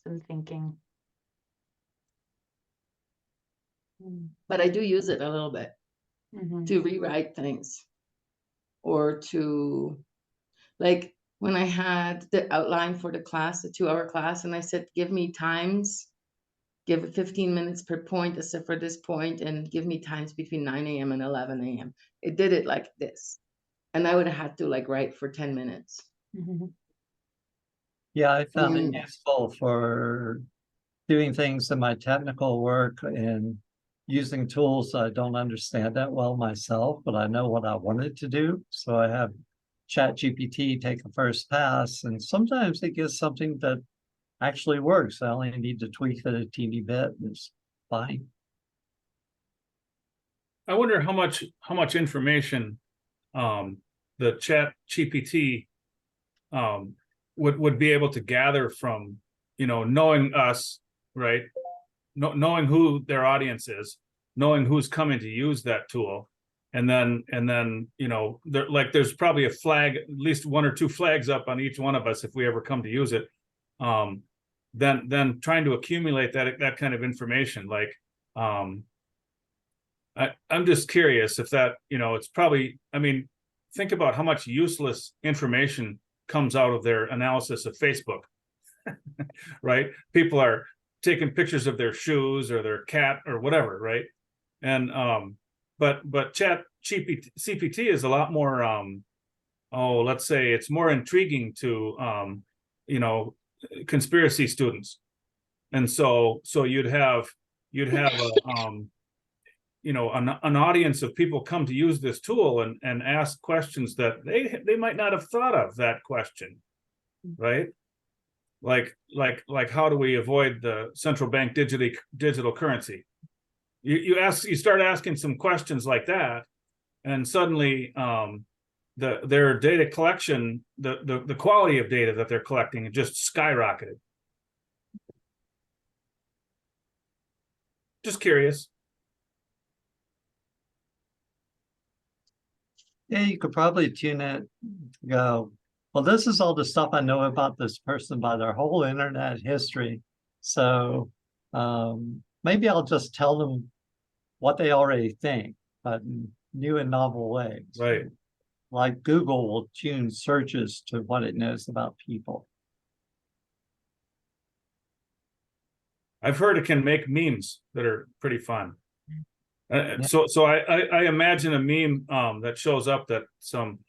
some thinking. But I do use it a little bit Mm-hmm. to rewrite things or to, like when I had the outline for the class, the 2-hour class, and I said, give me times, give it 15 minutes per point, except for this point, and give me times between 9 a.m. and 11 a.m. It did it like this. And I would have had to like write for 10 minutes. Mm-hmm. Yeah, I found it Mm. useful for doing things in my technical work and using tools I don't understand that well myself, but I know what I wanted to do. So I have ChatGPT take a first pass, and sometimes it gives something that actually works. I only need to tweak it a teeny bit, and it's fine. I wonder how much information the chat GPT would be able to gather from, you know, knowing us, right? Knowing who their audience is, knowing who's coming to use that tool. And then, you know, there's probably a flag, at least 1 or 2 flags up on each one of us if we ever come to use it. Then trying to accumulate that kind of information, like, I'm just curious if that, you know, it's probably, I mean, think about how much useless information comes out of their analysis of Facebook, right? People are taking pictures of their shoes or their cat or whatever, right? And but chat CPT is a lot more let's say it's more intriguing to you know, conspiracy students. And so you'd have a you know, an audience of people come to use this tool and ask questions that they might not have thought of that question, right? Like how do we avoid the central bank digital currency? You start asking some questions like that, and suddenly their data collection, the quality of data that they're collecting just skyrocketed. Just curious. Yeah, you could probably tune it, go, well, this is all the stuff I know about this person by their whole internet history. So maybe I'll just tell them what they already think, but in new and novel ways. Right. Like Google will tune searches to what it knows about people. I've heard it can make memes that are pretty fun. Yeah. So I imagine a meme that shows up that some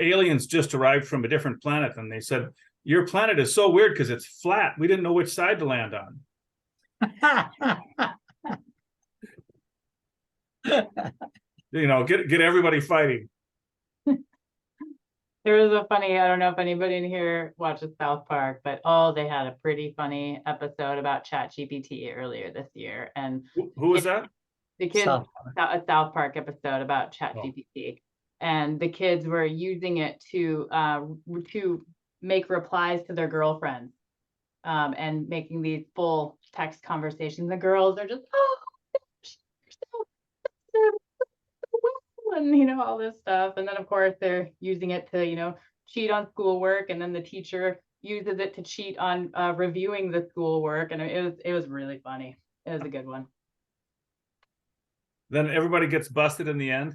aliens just arrived from a different planet, and they said, your planet is so weird because it's flat. We didn't know which side to land on. You know, get everybody fighting. There was a funny, I don't know if anybody in here watches South Park, but they had a pretty funny episode about ChatGPT earlier this year. And Who was that? the kids, South a South Park episode about ChatGPT, and the kids were using it to make replies to their girlfriends, and making these full text conversations. The girls are just, oh, and you know, all this stuff. And then of course they're using it to, you know, cheat on schoolwork, and then the teacher uses it to cheat on reviewing the schoolwork, and it was really funny. It was a good one. Then everybody gets busted in the end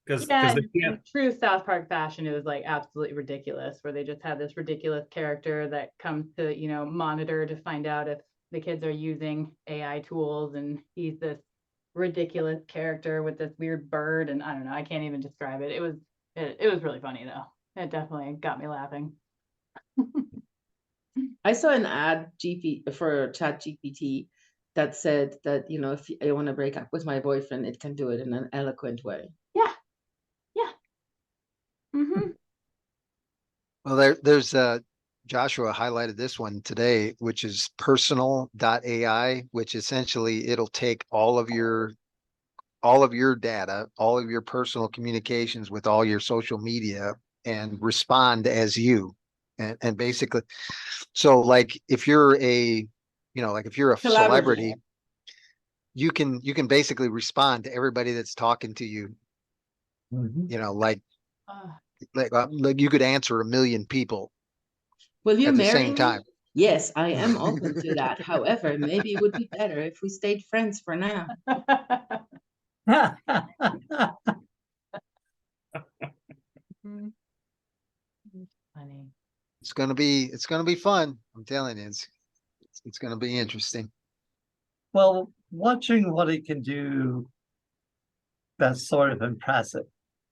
because Yeah, they in can't. true South Park fashion, it was like absolutely ridiculous, where they just have this ridiculous character that comes to, you know, monitor to find out if the kids are using AI tools, and he's this ridiculous character with this weird bird, and I don't know, I can't even describe it. It was really funny though. It definitely got me laughing. I saw an ad for ChatGPT that said that, you know, if I want to break up with my boyfriend, it can do it in an eloquent way. Yeah. Yeah. Mm-hmm. Well, there's Joshua highlighted this one today, which is personal.ai, which essentially it'll take all of your data, all of your personal communications with all your social media and respond as you. And basically, so like if you're a, if you're a celebrity, you can basically respond to everybody that's talking to you, Mhm. like you could answer 1 million people Will you at the marry same me? time. Yes, I am open to that. However, maybe it would be better if we stayed friends for now. Mhm. Funny. It's gonna be fun. I'm telling you, it's gonna be interesting. Well, watching what it can do, that's sort of impressive.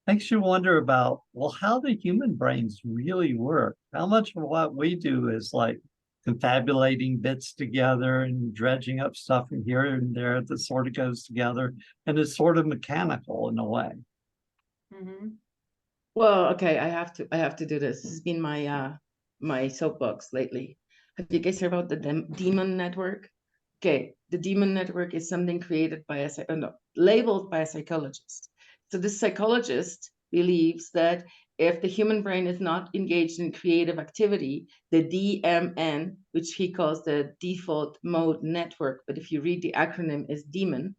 Makes you wonder about, well, how do human brains really work? How much of what we do is like confabulating bits together and dredging up stuff from here and there that sort of goes together, and it's sort of mechanical in a way. Mm-hmm. Well, okay, I have to do this. This has been my soapbox lately. Have you guys heard about the demon network? Okay, the demon network is something created by labeled by a psychologist. So this psychologist believes that if the human brain is not engaged in creative activity, the DMN, which he calls the default mode network, but if you read the acronym is demon,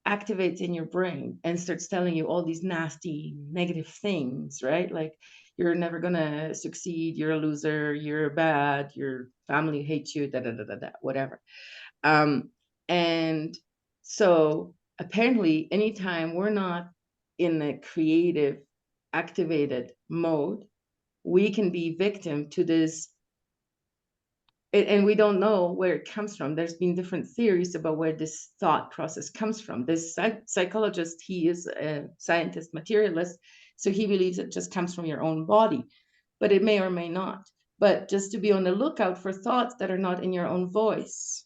activates in your brain and starts telling you all these nasty negative things, right? Like you're never gonna succeed, you're a loser, you're bad, your family hates you, whatever. And so apparently anytime we're not in a creative activated mode, we can be victim to this, and we don't know where it comes from. There's been different theories about where this thought process comes from. This psychologist, he is a scientist materialist, so he believes it just comes from your own body, but it may or may not. But just to be on the lookout for thoughts that are not in your own voice.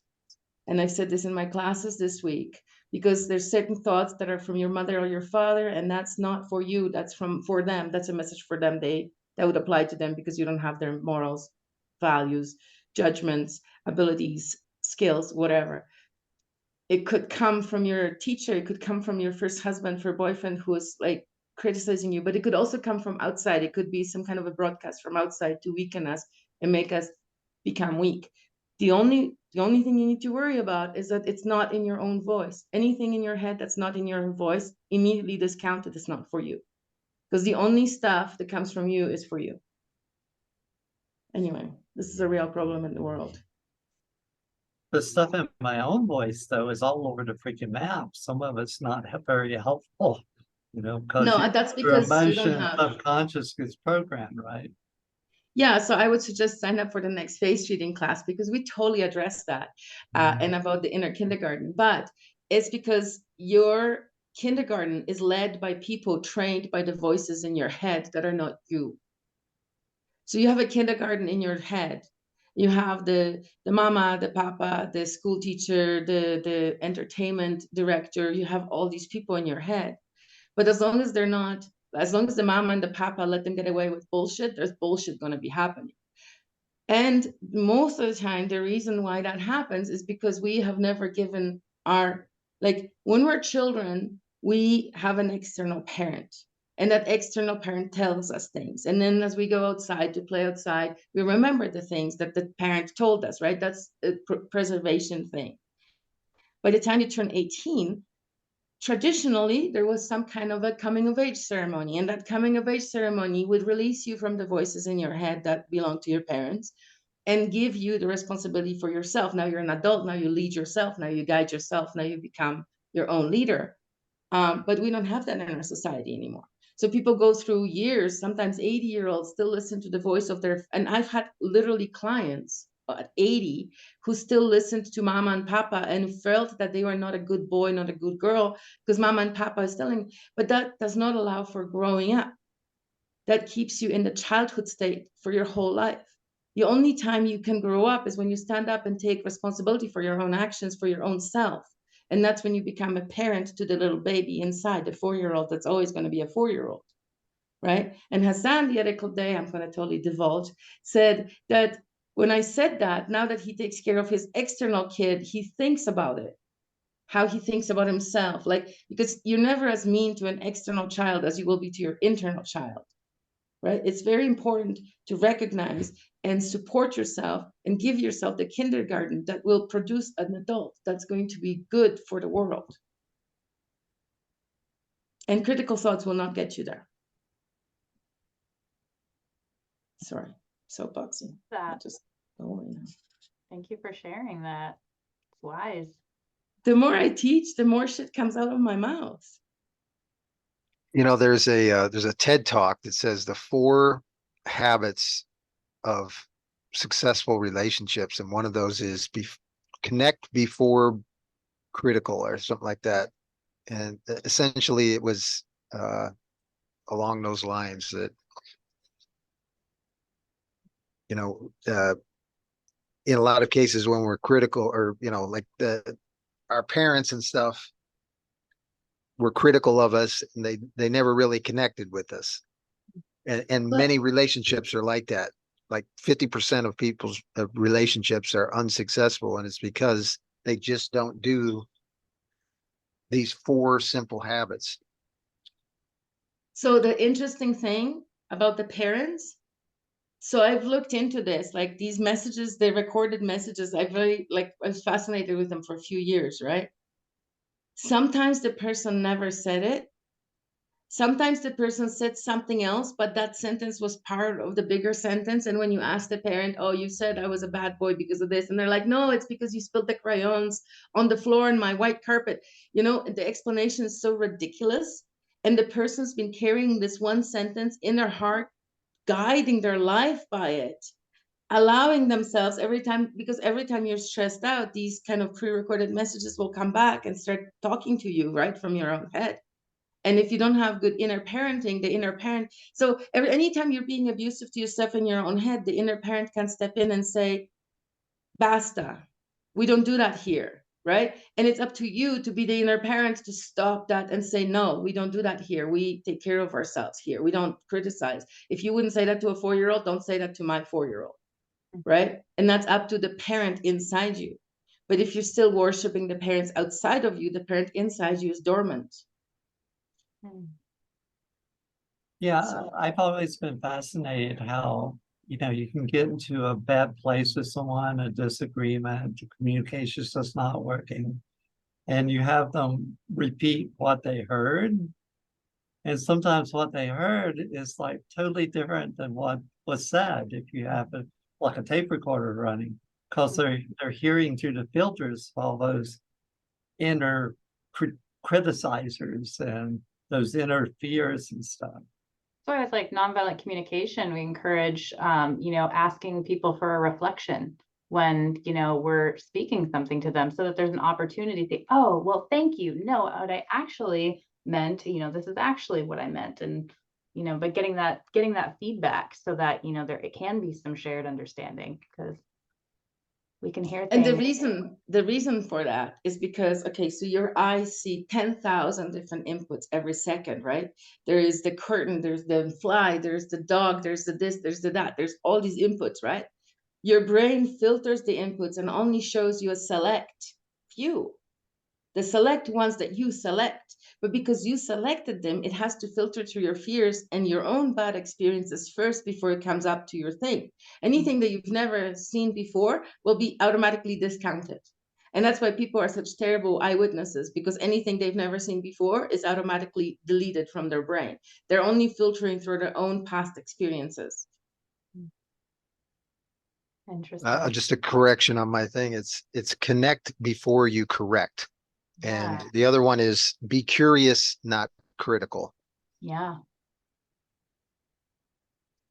And I said this in my classes this week, because there's certain thoughts that are from your mother or your father, and that's not for you, that's for them. That's a message for them. That would apply to them because you don't have their morals, values, judgments, abilities, skills, whatever. It could come from your teacher, it could come from your first husband or boyfriend who is like criticizing you, but it could also come from outside. It could be some kind of a broadcast from outside to weaken us and make us become weak. The only thing you need to worry about is that it's not in your own voice. Anything in your head that's not in your own voice, immediately discount it. It's not for you, because the only stuff that comes from you is for you. Anyway, this is a real problem in the world. The stuff in my own voice, though, is all over the freaking map. Some of it's not very helpful, because No, that's your because you don't emotion have. subconscious gets programmed, right? Yeah, so I would suggest sign up for the next face reading class, because we totally address that and about the inner kindergarten. But it's because your kindergarten is led by people trained by the voices in your head that are not you. So you have a kindergarten in your head. You have the mama, the papa, the school teacher, the entertainment director. You have all these people in your head. But as long as the mama and the papa let them get away with bullshit, there's bullshit going to be happening. And most of the time, the reason why that happens is because we have never given when we're children, we have an external parent. And that external parent tells us things. And then as we go outside to play outside, we remember the things that the parent told us, right? That's a preservation thing. By the time you turn 18, traditionally, there was some kind of a coming of age ceremony. And that coming of age ceremony would release you from the voices in your head that belong to your parents and give you the responsibility for yourself. Now you're an adult. Now you lead yourself. Now you guide yourself. Now you become your own leader. But we don't have that in our society anymore. So people go through years, sometimes 80-year-olds still listen to the voice of and I've had literally clients at 80 who still listened to mama and papa and felt that they were not a good boy, not a good girl, because mama and papa is telling, but that does not allow for growing up. That keeps you in the childhood state for your whole life. The only time you can grow up is when you stand up and take responsibility for your own actions, for your own self. And that's when you become a parent to the little baby inside, the 4-year-old that's always going to be a 4-year-old, right? And Hassan the other day, I'm going to totally divulge, said that when I said that, now that he takes care of his external kid, he thinks about it, how he thinks about himself, like, because you're never as mean to an external child as you will be to your internal child, right? It's very important to recognize and support yourself and give yourself the kindergarten that will produce an adult that's going to be good for the world. And critical thoughts will not get you there. Sorry, soapboxing. That. Just go away now. Thank you for sharing that. It's wise. The more I teach, the more shit comes out of my mouth. You know, there's a TED talk that says the 4 habits of successful relationships, and one of those is connect before critical or something like that. And essentially it was along those lines that, you know, in a lot of cases when we're critical, or, you know, like our parents and stuff were critical of us, and they never really connected with us. And many relationships are like that. Like 50% of people's relationships are unsuccessful, and it's because they just don't do these 4 simple habits. So the interesting thing about the parents, so I've looked into this, like these messages, the recorded messages, I was fascinated with them for a few years, right? Sometimes the person never said it. Sometimes the person said something else, but that sentence was part of the bigger sentence. And when you ask the parent, oh, you said I was a bad boy because of this, and they're like, no, it's because you spilled the crayons on the floor in my white carpet. You know, the explanation is so ridiculous. And the person's been carrying this one sentence in their heart, guiding their life by it, allowing themselves every time, because every time you're stressed out, these kind of pre-recorded messages will come back and start talking to you right from your own head. And if you don't have good inner parenting, the inner parent, so anytime you're being abusive to yourself in your own head, the inner parent can step in and say, basta, we don't do that here, right? And it's up to you to be the inner parent to stop that and say, no, we don't do that here. We take care of ourselves here. We don't criticize. If you wouldn't say that to a 4-year-old, don't say that to my 4-year-old, right? And that's up to the parent inside you. But if you're still worshiping the parents outside of you, the parent inside you is dormant. Yeah, So- I've always been fascinated how, you know, you can get into a bad place with someone, a disagreement, the communication's just not working, and you have them repeat what they heard. And sometimes what they heard is like totally different than what was said if you have like a tape recorder running, because they're hearing through the filters of all those inner criticizers and those inner fears and stuff. So it's like nonviolent communication. We encourage, you know, asking people for a reflection when, you know, we're speaking something to them, so that there's an opportunity to say, oh, well, thank you. No, what I actually meant, you know, this is actually what I meant. And, you know, but getting that feedback so that, you know, it can be some shared understanding, because we can hear And things. the reason for that is because, okay, so your eyes see 10,000 different inputs every second, right? There is the curtain, there's the fly, there's the dog, there's the this, there's the that, there's all these inputs, right? Your brain filters the inputs and only shows you a select few. The select ones that you select, but because you selected them, it has to filter through your fears and your own bad experiences first before it comes up to your thing. Anything that you've never seen before will be automatically discounted. And that's why people are such terrible eyewitnesses, because anything they've never seen before is automatically deleted from their brain. They're only filtering through their own past experiences. Interesting. Just a correction on my thing. It's connect before you correct. And Yeah. the other one is be curious, not critical. Yeah.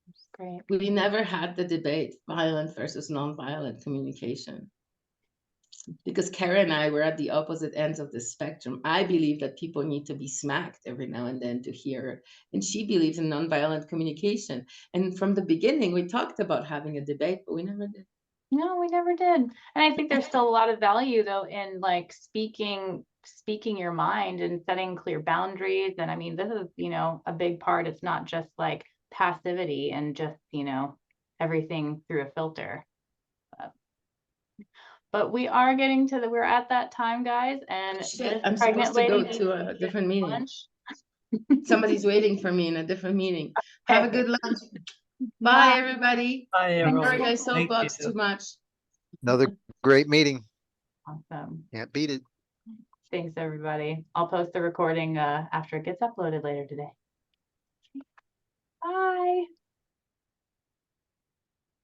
That's great. We never had the debate, violent versus non-violent communication. because Kara and I were at the opposite ends of the spectrum. I believe that people need to be smacked every now and then to hear, and she believes in nonviolent communication. And from the beginning, we talked about having a debate, but we never did. No, we never did. And I think there's still a lot of value though in like speaking your mind and setting clear boundaries. And I mean, this is, you know, a big part. It's not just like passivity and just, you know, everything through a filter. But we are getting to we're at that time, guys. And Shit, this I'm pregnant supposed to go lady to a needs to different get meeting. lunch. Somebody's waiting for me in a different meeting. Have a Okay. good lunch. Bye, everybody. Bye, Sorry, everyone. I Thank soapbox you. too much. Another great meeting. Awesome. Can't beat it. Thanks, everybody. I'll post the recording after it gets uploaded later today. Bye.